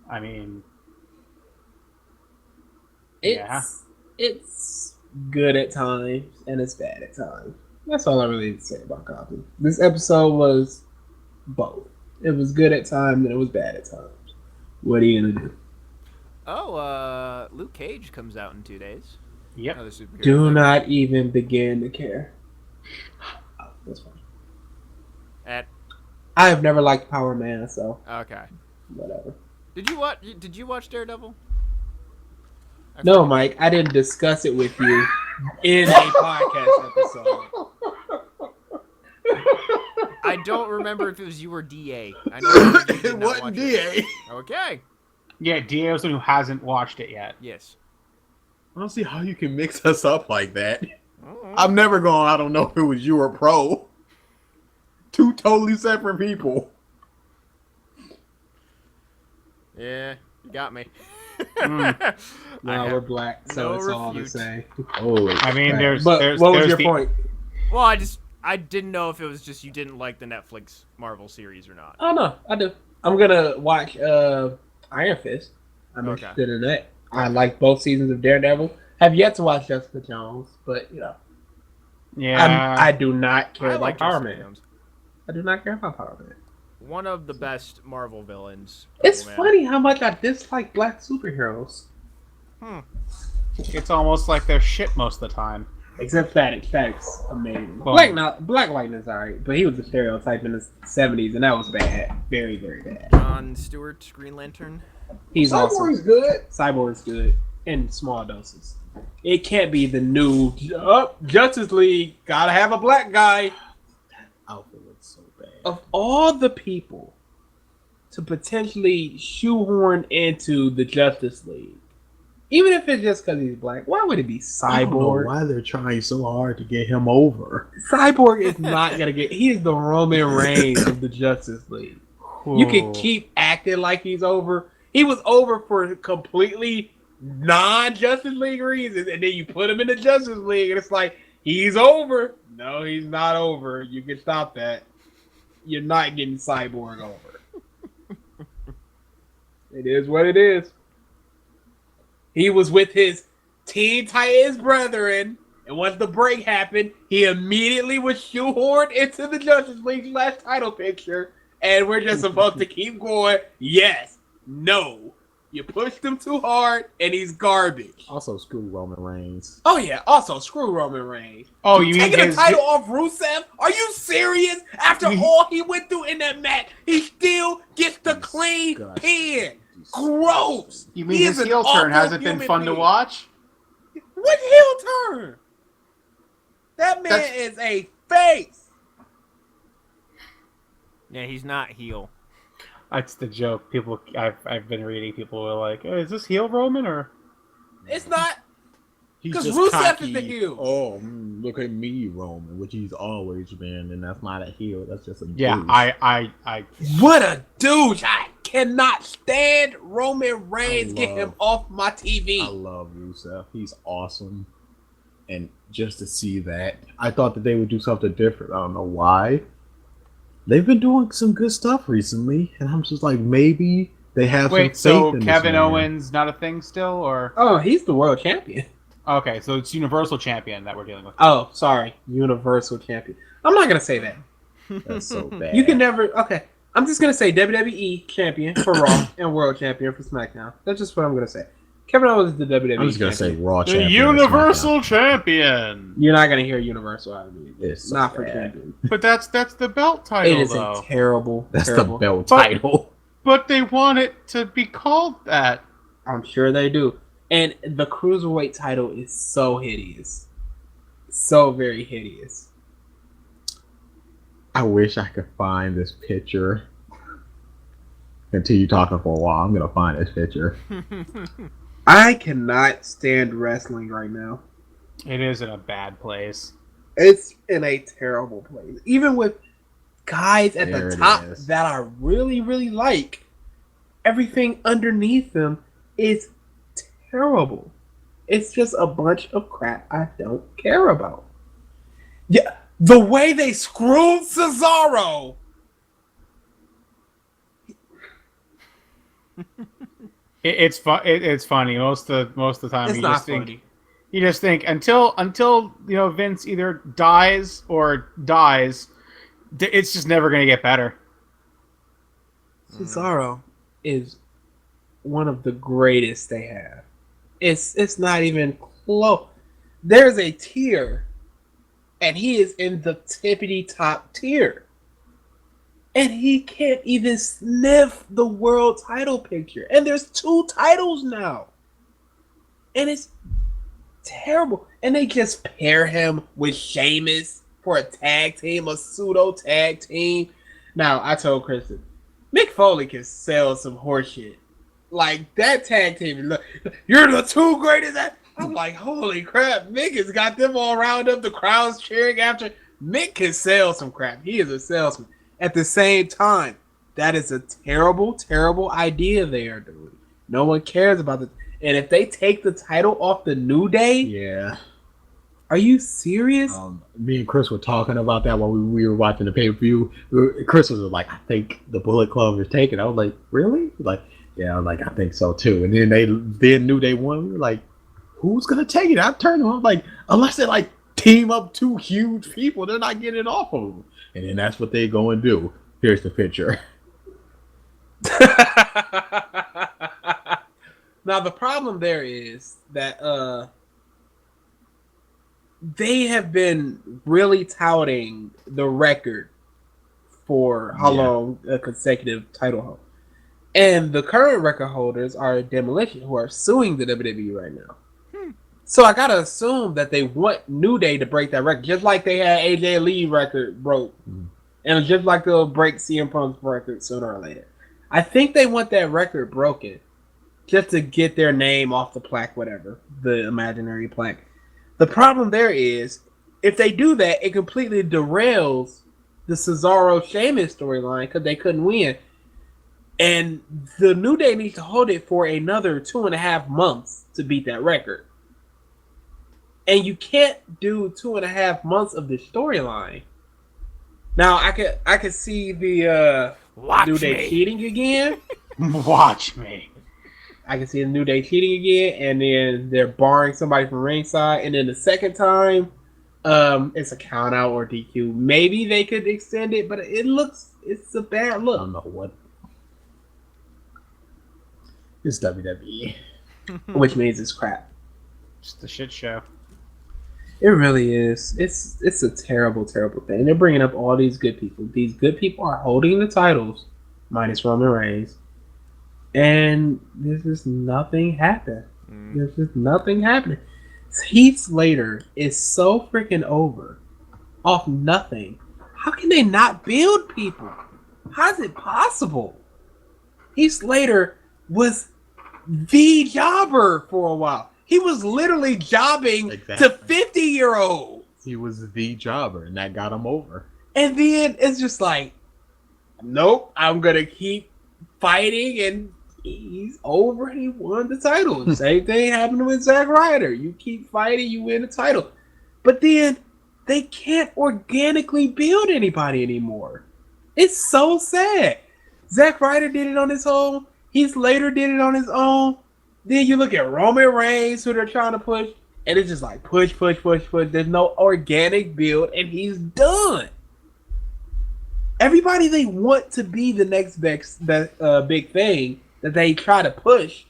I mean, It's good at times and it's bad at times. That's all I really need to say about Gotham. This episode was both. It was good at times and it was bad at times. What are you gonna do? Oh, Luke Cage comes out in 2 days. yep. Another superhero. Do thing. not even begin to care. Oh, that's fine. I have never liked Power Man, so Okay. whatever. Did you watch Daredevil? No, Mike, I didn't discuss it with you in a podcast episode. I don't remember if it was you or DA. I know you did It not wasn't watch DA. Okay. Yeah, Dio's the one who hasn't watched it yet. Yes. I don't see how you can mix us up like that. Oh. I'm never going, I don't know if it was you or Pro. Two totally separate people. Yeah, you got me. Mm. No, we're black, so no it's all the refute. same. Holy I mean, crap. there's But what was there's your the- point? Well, I didn't know if it was just you didn't like the Netflix Marvel series or not. Oh no, I do. I'm gonna watch Iron Fist. I'm Okay. interested in that. I like both seasons of Daredevil. Have yet to watch Jessica Jones, but you know, Yeah. I do not care I about like Power Jessica Man. Jones. I do not care about Power Man. One of the best Marvel villains. It's Man. funny how much I dislike black superheroes. It's almost like they're shit most of the time. Except Phatak. Phatak's amazing. Well- Black Lightning's alright, but he was a stereotype in the 70s, and that was bad. Very, very bad. John Stewart, Green Lantern. He's awesome. Cyborg's good. Cyborg's good in small doses. It can't be the new Justice League. Gotta have a black guy. Outfit looks so bad. Of all the people to potentially shoehorn into the Justice League, even if it's just because he's black, why would it be I don't know Cyborg? why they're trying so hard to get him over. Cyborg is not gonna get. He's the Roman Reigns of the Justice League. You can keep acting like he's over. He was over for completely non-Justice League reasons, and then you put him in the Justice League, and it's like, he's over. No, he's not over. You can stop that. You're not getting Cyborg over. It is what it is. He was with his Teen Titans brethren, and once the break happened, he immediately was shoehorned into the Justice League's last title picture, and we're just supposed to keep going. Yes, no. You pushed him too hard, and he's garbage. Also, screw Roman Reigns. Oh yeah, also screw Roman Reigns. Oh, you mean taking his, the title off Rusev? Are you serious? After all he went through in that match, he still gets the clean pin. Gross. You mean He his is an heel turn awful hasn't been human fun to being. watch? What heel turn? That man is a face. Yeah, he's not heel. That's the joke. People, I've been reading. People were like, "Oh, is this heel Roman or?" It's not. He's 'Cause just Rusev cocky. is the heel. Oh, look at me, Roman, which he's always been, and that's not a heel. That's just a Yeah, douche. I. What a douche! I cannot stand Roman Reigns. Get him off my TV. I love Rusev. He's awesome, and just to see that, I thought that they would do something different. I don't know why. They've been doing some good stuff recently, and I'm just like, maybe they have Wait, some faith so in this Kevin man. Owens not a thing still, or Oh, he's the world champion. okay, so it's Universal Champion that we're dealing with. Oh, sorry, Universal Champion. I'm not gonna say that. That's so bad. You can never. Okay, I'm just gonna say WWE Champion for Raw and World Champion for SmackDown. That's just what I'm gonna say. Kevin Owens is the WWE. I'm just gonna champion. say Raw The champion. Universal Champion. You're not gonna hear Universal out of me. It's so Not for bad. champion. But that's the belt title, It is though. a terrible. That's terrible. the belt But- title. But they want it to be called that. I'm sure they do. And the cruiserweight title is so hideous, so very hideous. I wish I could find this picture. Continue talking for a while. I'm gonna find this picture. I cannot stand wrestling right now. It is in a bad place. It's in a terrible place. Even with guys at There the it top is. that I really, really like, everything underneath them is terrible. It's just a bunch of crap I don't care about. Yeah, the way they screwed Cesaro. It's funny most of the time. It's you not just think funny. you just think until Vince either dies or dies, it's just never gonna get better. Cesaro is one of the greatest they have. It's not even close. There's a tier, and he is in the tippity top tier. And he can't even sniff the world title picture. And there's 2 titles now. And it's terrible. And they just pair him with Sheamus for a tag team, a pseudo tag team. Now, I told Kristen, Mick Foley can sell some horseshit. Like, that tag team, look, you're the 2 greatest. I'm like, holy crap, Mick has got them all round up. The crowd's cheering after. Mick can sell some crap. He is a salesman. At the same time, that is a terrible, terrible idea they are doing. No one cares about it. And if they take the title off the New Day, Yeah. are you serious? Me and Chris were talking about that while we were watching the pay-per-view. Chris was like, I think the Bullet Club is taken. I was like, really? Like, yeah, I was like, I think so too. And then they knew they won. We were like, who's gonna take it? I turned to him like, unless they like team up 2 huge people, they're not getting it off of them. And then that's what they go and do. Here's the picture. Now the problem there is that they have been really touting the record for how long a consecutive title hold. And the current record holders are Demolition, who are suing the WWE right now. So I gotta assume that they want New Day to break that record, just like they had AJ Lee record broke, and just like they'll break CM Punk's record sooner or later. I think they want that record broken, just to get their name off the plaque, whatever, the imaginary plaque. The problem there is, if they do that, it completely derails the Cesaro Sheamus storyline because they couldn't win. And the New Day needs to hold it for another 2.5 months to beat that record. And you can't do 2.5 months of this storyline. Now I could see the New Day cheating again. Watch me. I can see the New Day cheating again, and then they're barring somebody from ringside, and then the second time, it's a count out or DQ. Maybe they could extend it, but it's a bad I look. don't know what. It's WWE. Which means it's crap. Just a shit show. It really is. It's a terrible, terrible thing. They're bringing up all these good people. These good people are holding the titles, minus Roman Reigns, and there's just nothing happening. There's just nothing happening. Heath Slater is so freaking over off nothing. How can they not build people? How is it possible? Heath Slater was the jobber for a while. He was literally jobbing to 50-year-olds. He was the jobber, and that got him over. And then it's just like, nope, I'm going to keep fighting, and he's over, and he won the title. Same thing happened with Zack Ryder. You keep fighting, you win the title. But then they can't organically build anybody anymore. It's so sad. Zack Ryder did it on his own. Heath Slater did it on his own. Then you look at Roman Reigns, who they're trying to push, and it's just like push. There's no organic build, and he's done. Everybody they want to be the next big thing that they try to push,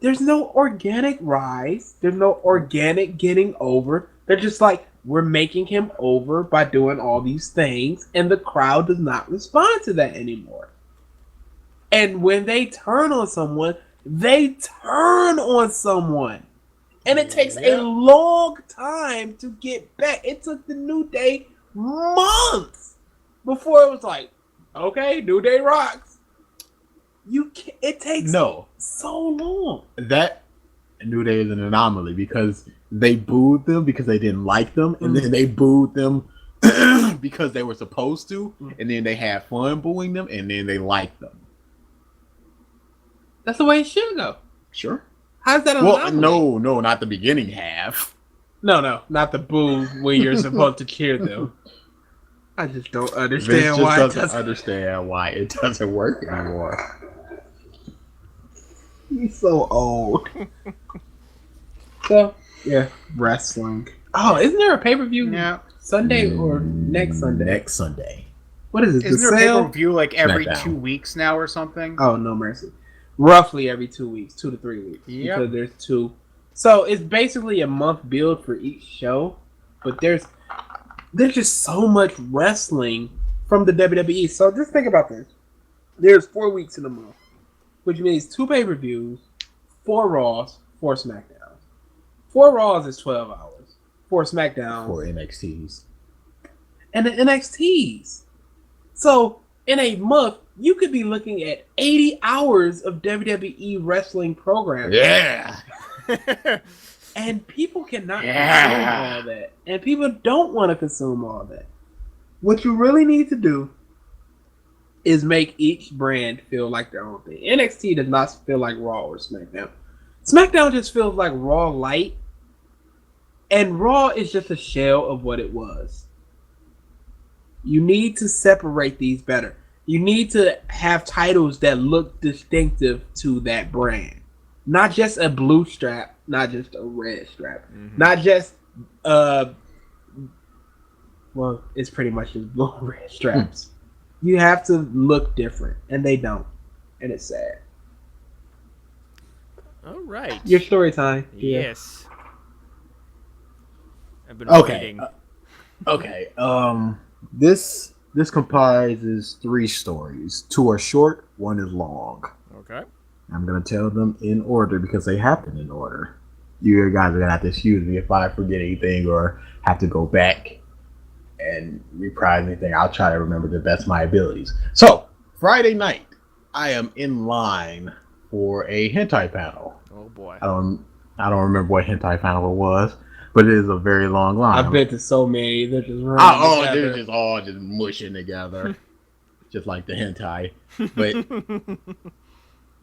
there's no organic rise. There's no organic getting over. They're just like, we're making him over by doing all these things, and the crowd does not respond to that anymore. And when they turn on someone, they turn on someone. And it takes a long time to get back. It took the New Day months before it was like, okay, New Day rocks. It takes so long. That New Day is an anomaly because they booed them because they didn't like them, and then they booed them because they were supposed to, and then they had fun booing them, and then they liked them. That's the way it should go. Sure. How's that? Well, no, not the beginning half. No, not the boo when you're supposed to cheer them. I just don't understand why Vince doesn't understand why it doesn't work anymore. He's so old. So yeah, wrestling. Oh, isn't there a pay-per-view? Yeah. Sunday or next Sunday? Next Sunday. What is it? Isn't there a pay-per-view like every SmackDown. 2 weeks now or something? Oh, no mercy. Roughly every 2 weeks, 2 to 3 weeks. Yep. Because there's two. So it's basically a month build for each show, but there's just so much wrestling from the WWE. So just think about this. There's 4 weeks in a month, which means 2 pay-per-views, 4 Raws, 4 SmackDowns. 4 Raws is 12 hours. 4 SmackDowns. 4 NXTs. And the NXTs. So in a month, you could be looking at 80 hours of WWE wrestling programming. Yeah. And people cannot consume all that. And people don't want to consume all that. What you really need to do is make each brand feel like their own thing. NXT does not feel like Raw or SmackDown. SmackDown just feels like Raw light. And Raw is just a shell of what it was. You need to separate these better. You need to have titles that look distinctive to that brand. Not just a blue strap, not just a red strap. Not just well, it's pretty much just blue and red straps. You have to look different, and they don't. And it's sad. All right. Your story time. Yes. I've been Okay. waiting. This comprises 3 stories. 2 are short, 1 is long. Okay. I'm gonna tell them in order because they happen in order. You guys are gonna have to excuse me if I forget anything or have to go back and reprise anything. I'll try to remember the best of my abilities. So Friday night, I am in line for a hentai panel. Oh boy. I don't remember what hentai panel it was, but it is a very long line. I've been to so many. They're just they're just all just mushing together. just like the hentai.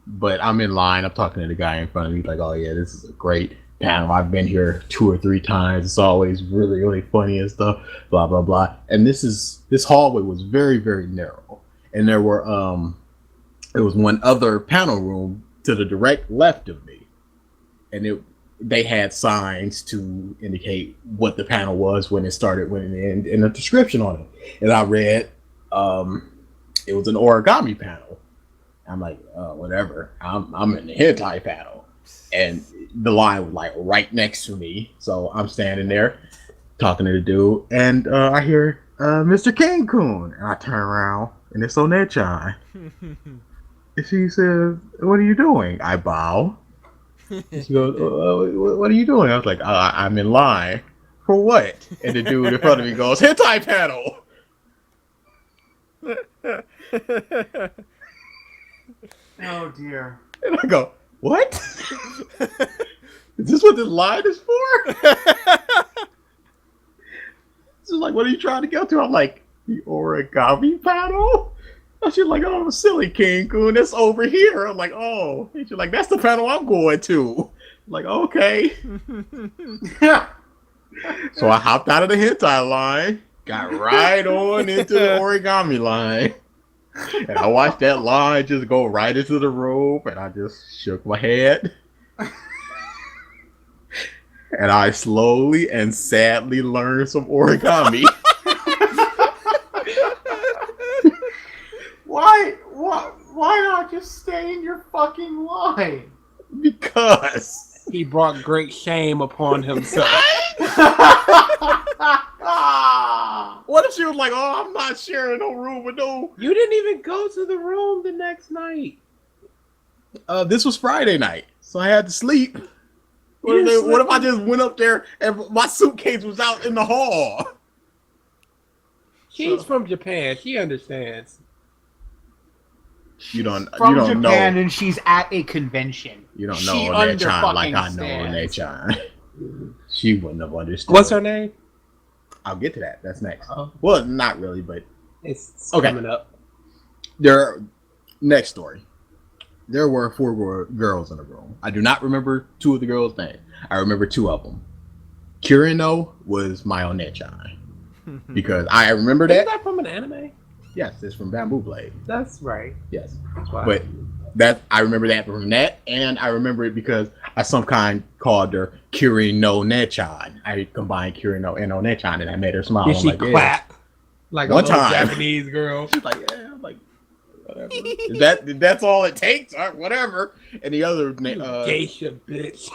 But I'm in line. I'm talking to the guy in front of me, like, oh yeah, this is a great panel. I've been here 2 or 3 times. It's always really, really funny and stuff. Blah blah blah. And this hallway was very, very narrow, and there was one other panel room to the direct left of me, and they had signs to indicate what the panel was when it started, in a description on it. And I read it was an origami panel. I'm like, whatever. I'm in the hentai panel, and the line was like right next to me. So I'm standing there talking to the dude, and I hear Mr. Cancun, and I turn around, and it's Onet-chan. And she says, "What are you doing?" I bow. And she goes, "What are you doing?" I was like, "I'm in line for what?" And the dude in front of me goes, "Hentai panel." Oh dear. And I go, "What? Is this what this line is for?" She's like, "What are you trying to go to?" I'm like, "The origami panel?" And she's like, "Oh, silly Cancun, that's over here." I'm like, "Oh." And she's like, "That's the panel I'm going to." I'm like, "Okay." So I hopped out of the hentai line, got right on into the origami line. And I watched that line just go right into the room, and I just shook my head. And I slowly and sadly learned some origami. Why not just stay in your fucking line? Because He brought great shame upon himself. what if she was like, "Oh, I'm not sharing no room with no." You didn't even go to the room the next night. This was Friday night, so I had to sleep. What You didn't if sleep? I just went up there and my suitcase was out in the hall? She's from Japan. She understands. You don't From Japan, Japan, and she's at a convention. You don't She know Onet-chan like I under-fucking know stands. Onet-chan. She wouldn't have understood. What's her name? I'll get to that. That's next. Oh. Well, not really, but It's Okay. coming up. Next story. There were 4 girls in the room. I do not remember 2 of the girls' names. I remember 2 of them. Kirino was my Onet-chan. Because I remember Is that. that from an anime? Yes, it's from Bamboo Blade. That's right. Yes. That's why. But I remember that from that, and I remember it because I some kind called her Kirino Nechan. I combined Kirino and Onet-chan, and I made her smile. Did I'm she like, yeah. clap like One a little time. Japanese girl? She's like, yeah. I'm like, whatever. That's all it takes. All right, whatever. And the other Geisha bitch.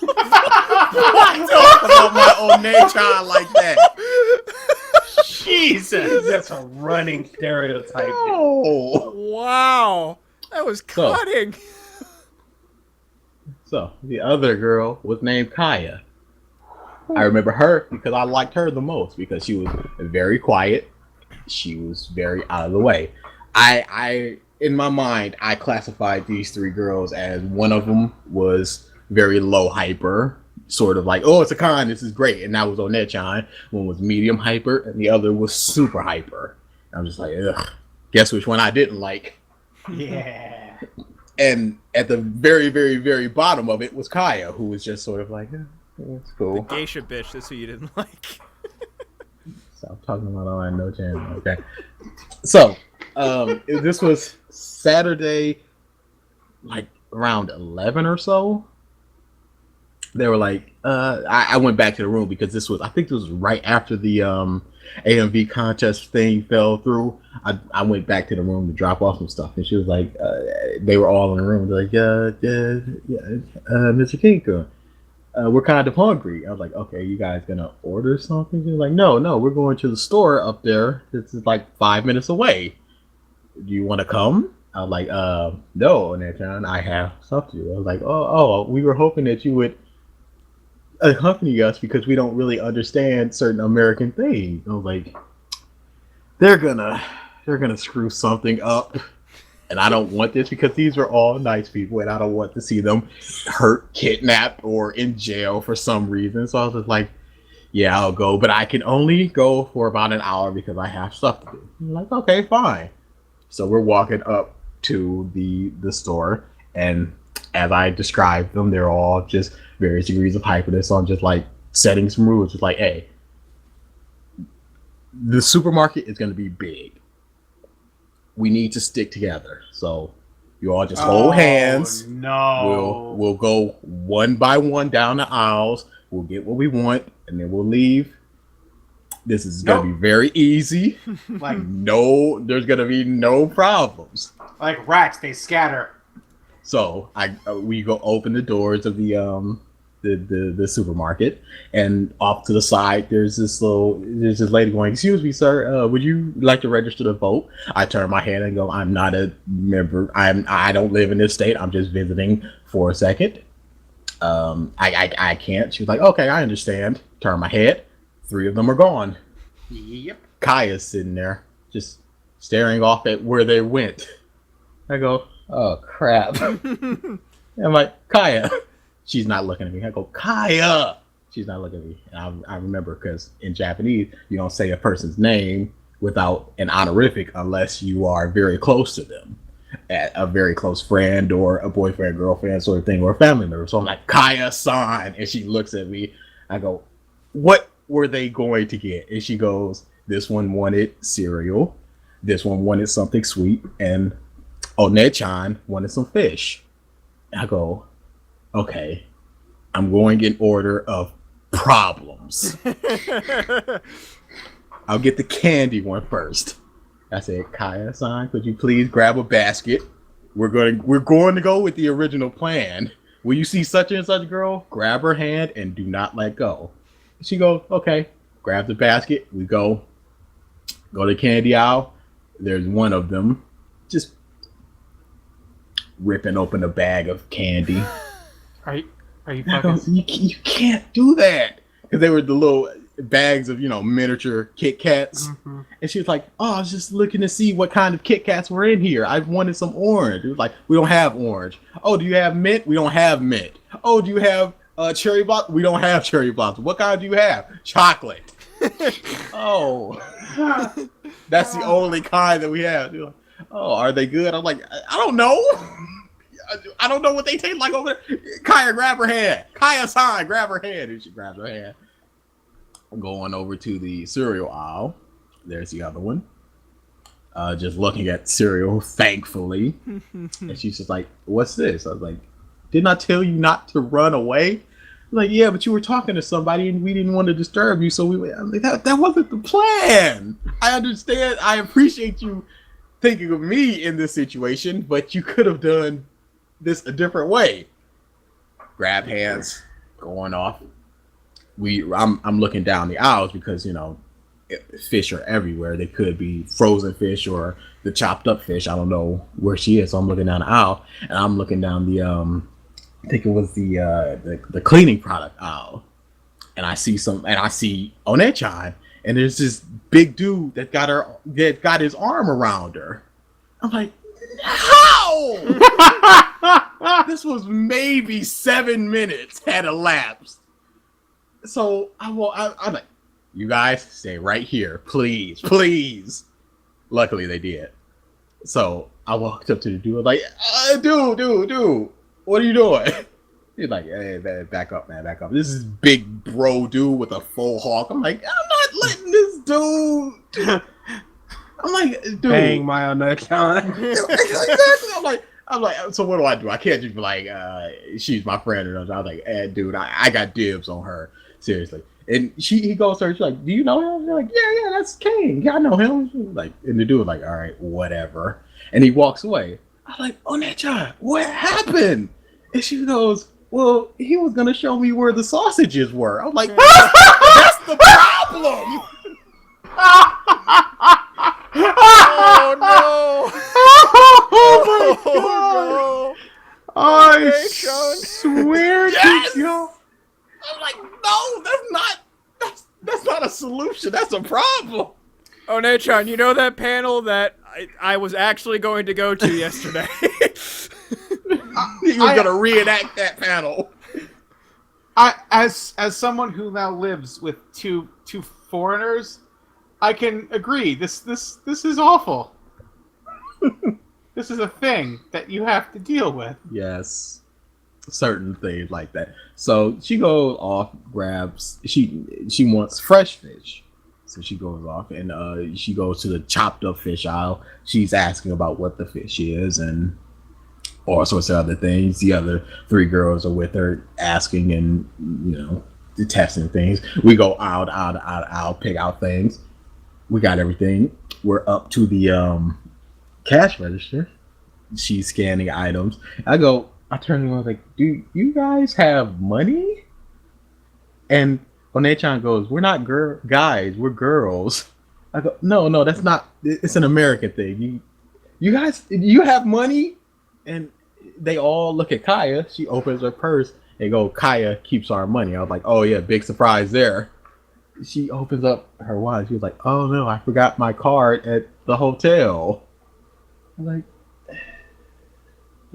why talk about my Onet-chan like that? Jesus. That's a running stereotype. Oh. Wow, that was So- cutting. So the other girl was named Kaya. I remember her because I liked her the most because she was very quiet. She was very out of the way. I in my mind, I classified these 3 girls as one of them was very low hyper, sort of like, oh, it's a con, this is great. And that was Onet-chan. One was medium hyper, and the other was super hyper. I'm just like, ugh. Guess which one I didn't like. Yeah. And at the very, very, very bottom of it was Kaya, who was just sort of like, it's cool. Geisha bitch. That's who you didn't like. Stop talking about all I know, Jan. Okay. So, this was Saturday, like around 11 or so. They were like, I went back to the room because I think this was right after the AMV contest thing fell through. I went back to the room to drop off some stuff, and she was like, they were all in the room. They're like, Mr. Kinko, we're kind of hungry. I was like, okay, you guys gonna order something? She's like, no, we're going to the store up there. This is like 5 minutes away. Do you want to come? I was like, no, Onet-chan, I have stuff to do. I was like, oh, we were hoping that you would accompany us because we don't really understand certain American things. I was like, they're gonna screw something up, and I don't want this because these are all nice people, and I don't want to see them hurt, kidnapped, or in jail for some reason. So I was just like, yeah, I'll go, but I can only go for about an hour because I have stuff to do. I'm like, okay, fine. So we're walking up to the store, and as I described them, they're all just various degrees of hyperness. So I'm just like setting some rules. It's like, hey, the supermarket is going to be big. We need to stick together. So you all just hold hands. No. We'll go one by one down the aisles. We'll get what we want, and then we'll leave. This is going to be very easy. Like There's going to be no problems. like rats, they scatter. So we go open the doors of the supermarket, and off to the side there's this lady going, "Excuse me, sir, would you like to register to vote?" I turn my head and go, "I'm not a member. I don't live in this state. I'm just visiting for a second. I can't." She was like, "Okay, I understand." Turn my head. 3 of them are gone. Yep. Kaya's sitting there just staring off at where they went. I go, "Oh crap." I'm like, "Kaya." She's not looking at me. I go, "Kaya." She's not looking at me. And I remember, because in Japanese, you don't say a person's name without an honorific unless you are very close to them. A very close friend or a boyfriend, girlfriend sort of thing, or a family member. So I'm like, "Kaya-san." And she looks at me. I go, "What were they going to get?" And she goes, "This one wanted cereal. This one wanted something sweet. And One-chan wanted some fish." I go, "Okay, I'm going in order of problems. I'll get the candy one first." I said, "Kaya-san, could you please grab a basket? We're going to go with the original plan. When you see such and such girl, grab her hand and do not let go." She goes, "Okay." Grab the basket. We go to the candy aisle. There's one of them just ripping open a bag of candy. Are you I fucking... go, you can't do that, because they were the little bags of miniature Kit Kats. Mm-hmm. And she was like, "Oh, I was just looking to see what kind of Kit Kats were in here. I wanted some orange." It was like, "We don't have orange." "Oh, do you have mint?" "We don't have mint." "Oh, do you have cherry blossom?" "We don't have cherry blossom." "What kind do you have?" "Chocolate." "Oh, that's the only kind that we have." Like, "Oh, are they good?" I'm like, I don't know. I don't know what they taste like over there. Kaya, grab her hand. Kaya-san, grab her hand. And she grabs her hand. I'm going over to the cereal aisle. There's the other one. Just looking at cereal, thankfully. And she's just like, "What's this?" I was like, "Didn't I tell you not to run away?" Like, "Yeah, but you were talking to somebody and we didn't want to disturb you, so we went." I'm like, that wasn't the plan. I understand. I appreciate you thinking of me in this situation, but you could have done this a different way. Grab hands, going off. I'm looking down the aisles because fish are everywhere. They could be frozen fish or the chopped up fish. I don't know where she is, so I'm looking down the aisle, and I'm looking down the I think it was the cleaning product aisle, and I see One-chan, and there's this big dude that got his arm around her. I'm like, how? This was maybe 7 minutes had elapsed. So I'm like, "You guys stay right here, please, please." Luckily they did. So I walked up to the dude, like, dude, what are you doing?" He's like, "Hey, man, back up, man, back up. This is big bro dude with a full hawk." I'm like, "I'm not letting this dude." I'm like, "Dude." Bang my One-chan. Exactly. I'm like, "So what do I do? I can't just be like, she's my friend." Or something. I was like, dude, I got dibs on her. Seriously. And he goes to her, she's like, "Do you know him?" She's like, yeah, that's King. Yeah, I know him. Like, and the dude was like, "All right, whatever." And he walks away. I'm like, "Oh-ne-chan, what happened?" And she goes, "Well, he was going to show me where the sausages were." I'm like, that's the problem. Oh no! Oh my God. I Sean. swear Yes! to you. I'm like, no, that's not a solution. That's a problem. Oh, Nachon, you know that panel that I was actually going to go to yesterday? He was gonna reenact that panel. As someone who now lives with two foreigners, I can agree. This is awful. This is a thing that you have to deal with. Yes, certain things like that. So she goes off, grabs. She wants fresh fish, so she goes off and she goes to the chopped up fish aisle. She's asking about what the fish is and all sorts of other things. The other three girls are with her, asking and testing things. We go out, pick out things. We got everything. We're up to the cash register. She's scanning items. I turn around like, do you guys have money? And One-chan goes, we're not guys, we're girls. I go, no, that's not. It's an American thing. You guys, you have money? And they all look at Kaya. She opens her purse and go, Kaya keeps our money. I was like, oh yeah, big surprise there. She opens up her wallet. She was like, oh no, I forgot my card at the hotel. I'm like,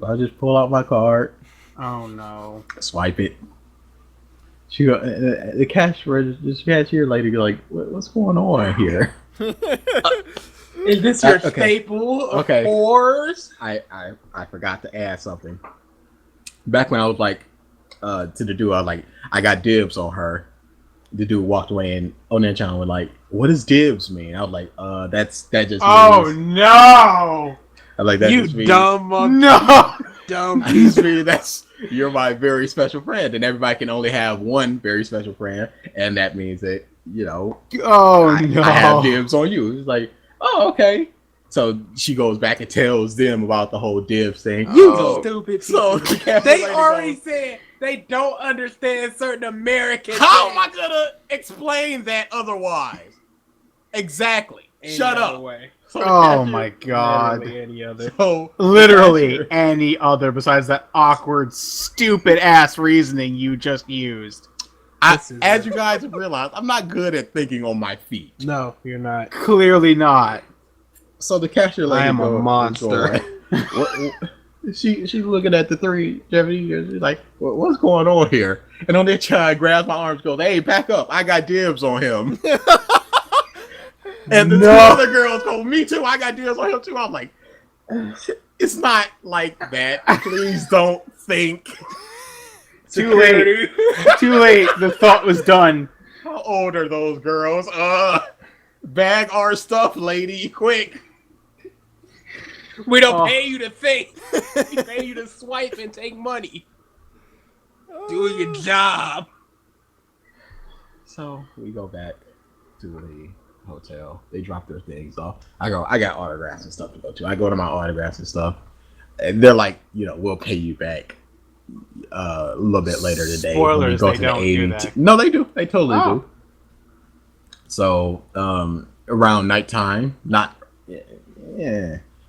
I just pull out my card, Oh no. swipe it. She go, the cashier lady go like, what's going on here? Is this your Okay. staple of Okay. whores? I forgot to add something. Back when I was like, to the dude, I was like, I got dibs on her. The dude walked away and Onen-chan was like, what does dibs mean? I was like, that just Oh means, no! I was like, that You just means, dumb monkey. No! Dumb that just means that's, you're my very special friend, and everybody can only have one very special friend, and that means that, Oh no! I have dibs on you. It's like, oh, okay. So she goes back and tells them about the whole dibs thing. You Oh. stupid. So people. the cashier They lady already goes, said they don't understand certain American. how am things. I gonna explain that otherwise? Exactly. Any Shut other up. way. So the Oh cashier- my god. Literally any other. So Literally the cashier- any other besides that awkward, stupid ass reasoning you just used. This is as you guys have realized, I'm not good at thinking on my feet. No, you're not. Clearly not. So the cashier lady I am a goes- monster. what, she's looking at the three Japanese girls. She's like, what's going on here? And on their child grabs my arms, goes, hey, back up. I got dibs on him. And the two No. other girls go, me too. I got dibs on him too. I'm like, it's not like that. Please don't think. Too late. Too late. The thought was done. How old are those girls? Bag our stuff, lady, quick. We don't Oh. pay you to think. We pay you to swipe and take money. Do your job. So we go back to the hotel. They drop their things off. I got autographs and stuff to go to. I go to my autographs and stuff. And they're like, we'll pay you back a little bit later today. when we Spoilers, go they to the don't do ADT. that. No, they do. They totally Oh. do. So around nighttime,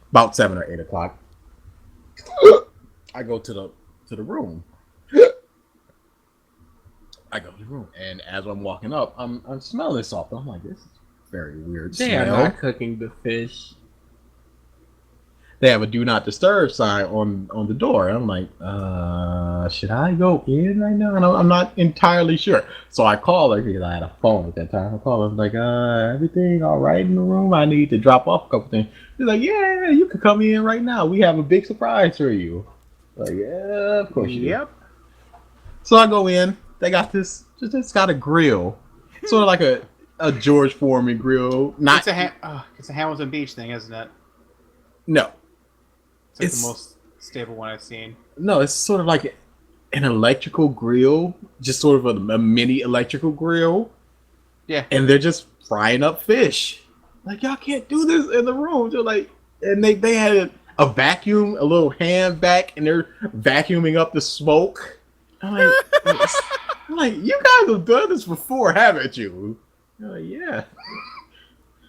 about 7 or 8 o'clock, I go to the room. I go to the room, and as I'm walking up, I'm smelling something. I'm like, this is very weird They are smell. not cooking the fish. They have a do not disturb sign on the door. I'm like, should I go in right now? And I'm not entirely sure. So I call her because I had a phone at that time. I call her, I'm like, everything all right in the room? I need to drop off a couple things. She's like, yeah, you can come in right now. We have a big surprise for you. Like, yeah, of course you do. Yep. So I go in. They got this. Just got a grill, sort of like a George Foreman grill. Not It's a Hamilton Beach thing, isn't it? no. It's, like It's- the most stable one I've seen. No, it's sort of like an electrical grill, just sort of a mini electrical grill. Yeah. And they're just frying up fish. Like, y'all can't do this in the room. They're like, and they had a vacuum, a little hand vac, and they're vacuuming up the smoke. I'm like, you guys have done this before, haven't you? They're like, yeah.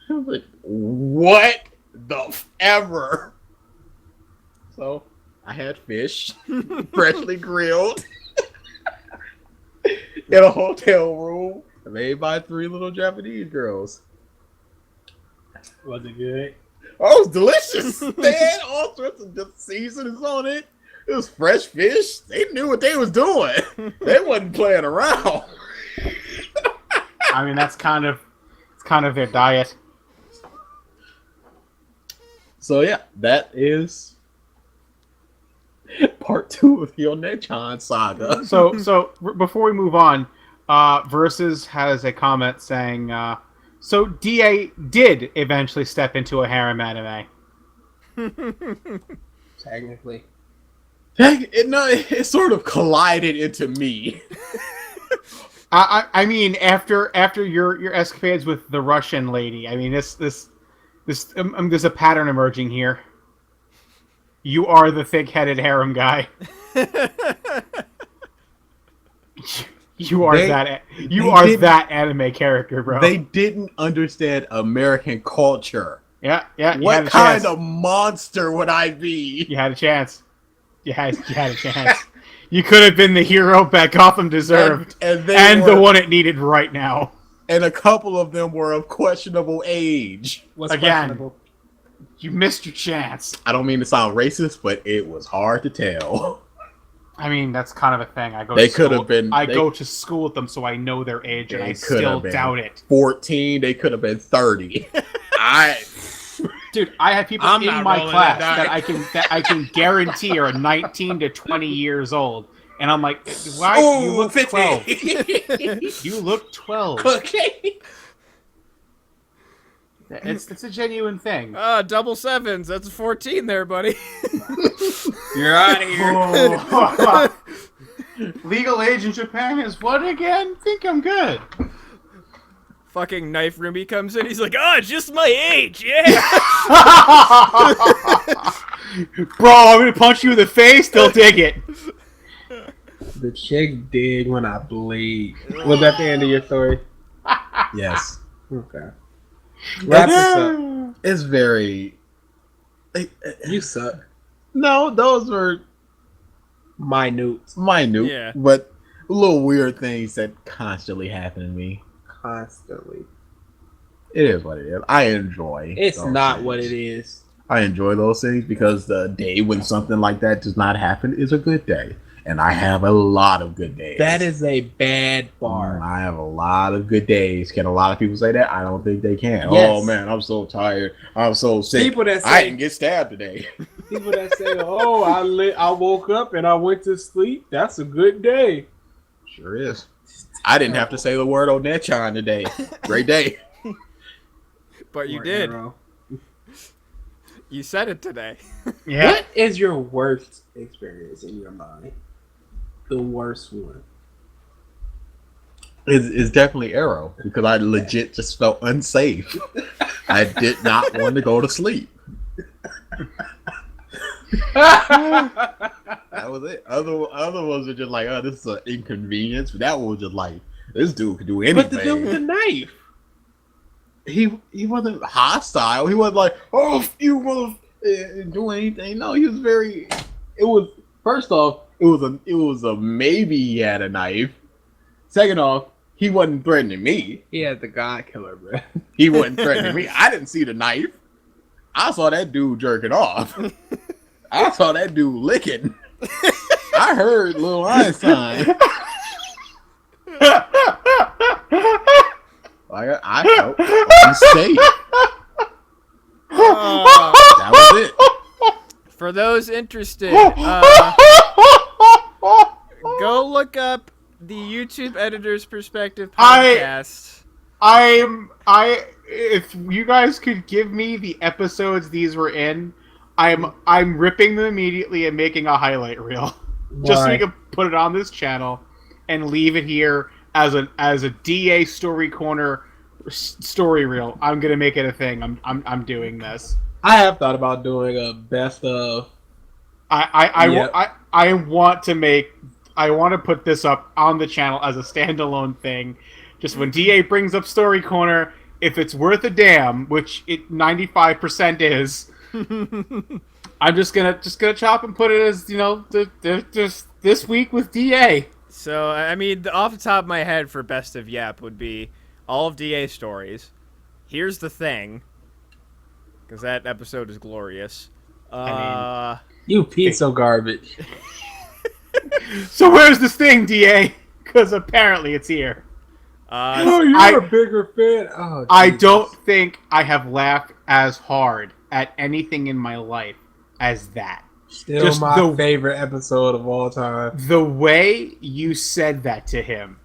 I was like, what the ever? So I had fish, freshly grilled, in a hotel room made by 3 little Japanese girls. Was it good? Oh, it was delicious. They had all sorts of different seasonings on it. It was fresh fish. They knew what they was doing. They wasn't playing around. I mean, it's kind of their diet. So yeah, that is part 2 of the Onechan saga. So before we move on, Versus has a comment saying, so DA did eventually step into a harem anime. Technically. It sort of collided into me. I mean, after your escapades with the Russian lady, I mean, there's a pattern emerging here. You are the thick-headed harem guy. You are that anime character, bro. They didn't understand American culture. Yeah. What kind of monster would I be? You had a chance. You had a chance. You could have been the hero that Gotham deserved, and the one it needed right now. And a couple of them were of questionable age. What's Again, questionable? you missed your chance. I don't mean to sound racist, but it was hard to tell. I mean, that's kind of a thing. I go to school with them, so I know their age, and I still doubt it. 14, they could have been 30. Dude, I have people in my class that I can guarantee are 19 to 20 years old, and I'm like, why? You look 12. You look 12. Okay. It's a genuine thing. Double sevens. That's 14 there, buddy. You're out of here. Legal age in Japan is what again? Think I'm good. Fucking Knife Roomy comes in. He's like, it's just my age, yeah. Bro, I'm gonna punch you in the face. They'll dig it. The chick dig when I bleed. Was that the end of your story? Yes. Okay. Wrap this up. It's very... You suck. No, those were Minute. Yeah. But little weird things that constantly happen to me. Constantly. It is what it is. I enjoy It's those not things. what it is. I enjoy those things because the day when something like that does not happen is a good day. And I have a lot of good days. That is a bad bar. I have a lot of good days. Can a lot of people say that? I don't think they can. Yes. Oh man, I'm so tired. I'm so sick. People that say, I didn't get stabbed today. people that say, "Oh, I woke up and I went to sleep." That's a good day. Sure is. I didn't have to say the word Onechan today. Great day. But you Or did. arrow. You said it today. Yeah. What is your worst experience in your mind? The worst one. It's definitely Arrow because I legit just felt unsafe. I did not want to go to sleep. That was it. Other ones are just like, oh, this is an inconvenience. But that one was just like, this dude could do anything. But the dude with the knife. He wasn't hostile. He wasn't like, oh, you will do anything. No, he was very. It was first off, it was a maybe he had a knife. Second off, he wasn't threatening me. He had the God Killer, bro. He wasn't threatening me. I didn't see the knife. I saw that dude jerking off. I saw that dude licking. I heard Lil Einstein. I felt unsafe. That was it. For those interested, go look up the YouTube Editor's Perspective podcast. If you guys could give me the episodes these were in, I'm ripping them immediately and making a highlight reel, just so we can put it on this channel and leave it here as a DA Story Corner story reel. I'm gonna make it a thing. I'm doing this. I have thought about doing a best of. I want to put this up on the channel as a standalone thing. Just when DA brings up Story Corner, if it's worth a damn, which it 95% is, I'm just gonna chop and put it as this week with DA. So I mean, off the top of my head for best of Yap would be all of DA stories. Here's the thing, because that episode is glorious. You piece of garbage. So where's this thing, DA? Because apparently it's here. You're a bigger fan. Oh, I don't think I have laughed as hard at anything in my life as that. Still Just my favorite episode of all time. The way you said that to him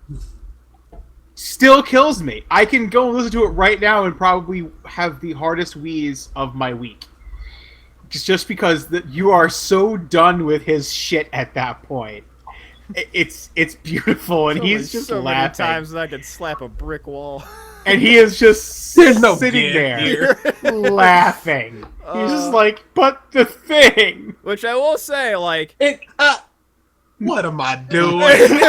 still kills me. I can go and listen to it right now and probably have the hardest wheeze of my week. Just because you are so done with his shit at that point. It's beautiful, and he's just so laughing. many times that I could slap a brick wall. And he is just There's no sitting give there laughing. He's just like, but the thing. Which I will say, like, What am I doing?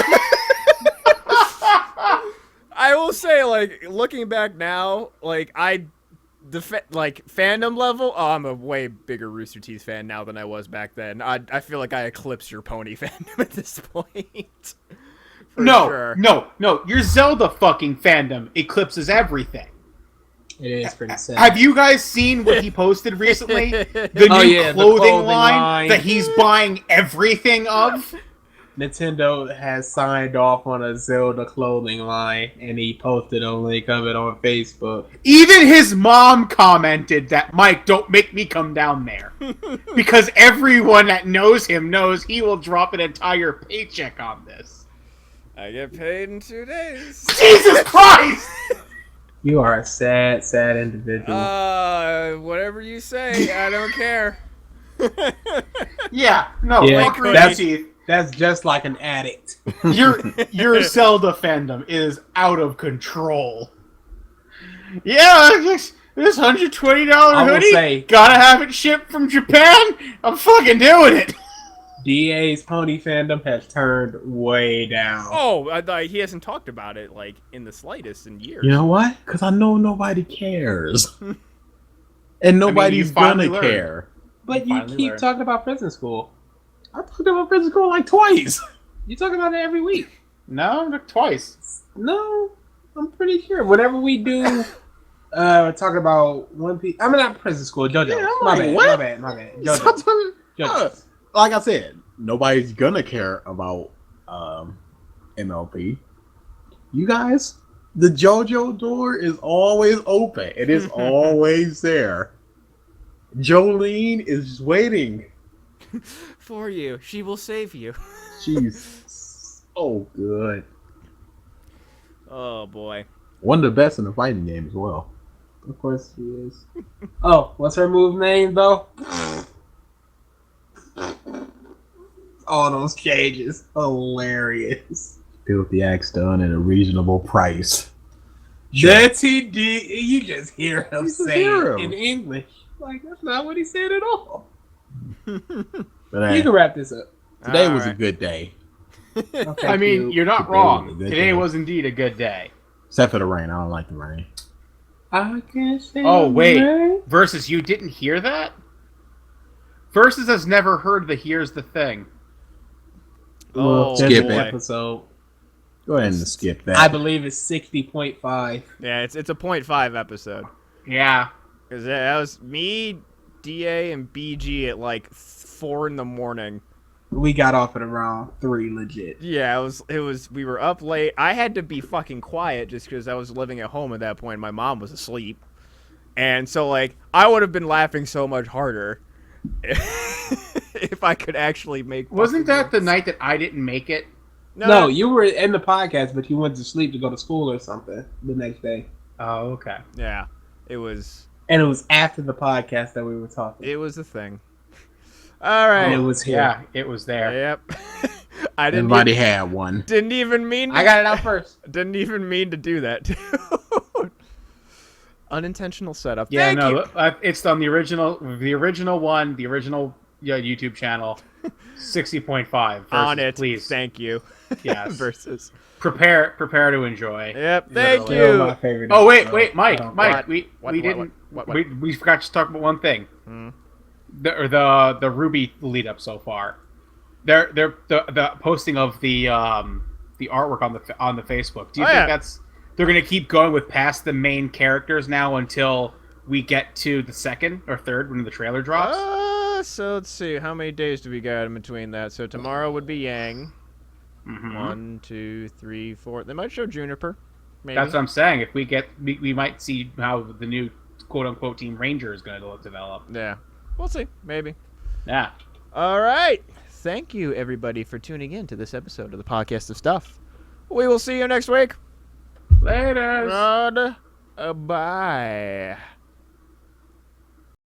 I will say, like, looking back now, like, fandom level, I'm a way bigger Rooster Teeth fan now than I was back then. I feel like I eclipsed your pony fandom at this point. No. Your Zelda fucking fandom eclipses everything. It is pretty sad. Have you guys seen what he posted recently? The new clothing line that he's buying everything of? Nintendo has signed off on a Zelda clothing line, and he posted a link of it on Facebook. Even his mom commented that, Mike, don't make me come down there. Because everyone that knows him knows he will drop an entire paycheck on this. I get paid in 2 days. Jesus Christ! You are a sad, sad individual. Whatever you say, I don't care. Yeah, no, Yeah, like Rooster Teeth. That's just like an addict. Your Zelda fandom is out of control. Yeah, this $120 hoodie, say- gotta have it shipped from Japan. I'm fucking doing it. DA's pony fandom has turned way down. Oh, he hasn't talked about it, like, in the slightest in years. You know what? Because I know nobody cares. And nobody's finally gonna learned. care. But you Finally keep learned. talking about prison school. I talked about prison school like twice. You talk about it every week. No, twice. No, I'm pretty sure. Whenever we do talk about One Piece, I mean not prison school, JoJo. Yeah, I'm my like, bad, what? my bad. Stop JoJo. talking- JoJo. Like I said, nobody's gonna care about MLP. You guys, the JoJo door is always open. It is always there. Jolene is waiting. For you. She will save you. She's so good. Oh, boy. One of the best in the fighting game as well. Of course she is. Oh, what's her move name though? All those cages, hilarious. Filthy axe done at a reasonable price. That's he did. You just hear him You just say hear it him. in English. Like that's not what he said at all. But You can wrap this up. today was a Alright. good day. Oh, I mean, you're not Today wrong. was a good Today day. was indeed a good day. Except for the rain. I don't like the rain. I can't stand Oh, wait. rain. Versus, you didn't hear that? Versus has never heard the Here's the Thing. Oh, skip boy. it. Episode. Go ahead and skip that. I believe it's 60.5. Yeah, it's a 0.5 episode. Yeah. Because that was me, DA, and BG at like 4 in the morning. We got off at around 3 legit. Yeah, it was, we were up late. I had to be fucking quiet just because I was living at home at that point. My mom was asleep. And so, like, I would have been laughing so much harder if I could actually make. Wasn't fucking that the notes. night that I didn't make it? No, you were in the podcast, but you went to sleep to go to school or something the next day. Oh, okay. Yeah, it was. And it was after the podcast that we were talking. It was a thing. All right. And it was here. Yeah, it was there. Yep. I didn't. Everybody had one. Didn't even mean. I got it out first. Didn't even mean to do that. Unintentional setup. Yeah, Thank no, you. it's on the original YouTube channel, 60.5. On it, please. Thank you. Yes. Versus. Prepare to enjoy. Yep. Thank Still my you. favorite Oh episode. wait, Mike, Oh, Mike, What? we What? didn't What? we forgot to talk about one thing. Hmm. The Ruby lead up so far. They're the posting of the artwork on the Facebook. Do you think that's they're gonna keep going with past the main characters now until we get to the second or third when the trailer drops? So let's see. How many days do we got in between that? So tomorrow would be Yang. Mhm. 1, 2, 3, 4. They might show Juniper. Maybe. That's what I'm saying. If we get, we might see how the new quote unquote Team Ranger is going to develop. Yeah. We'll see. Maybe. Yeah. All right. Thank you, everybody, for tuning in to this episode of the Podcast of Stuff. We will see you next week. Later. Bye.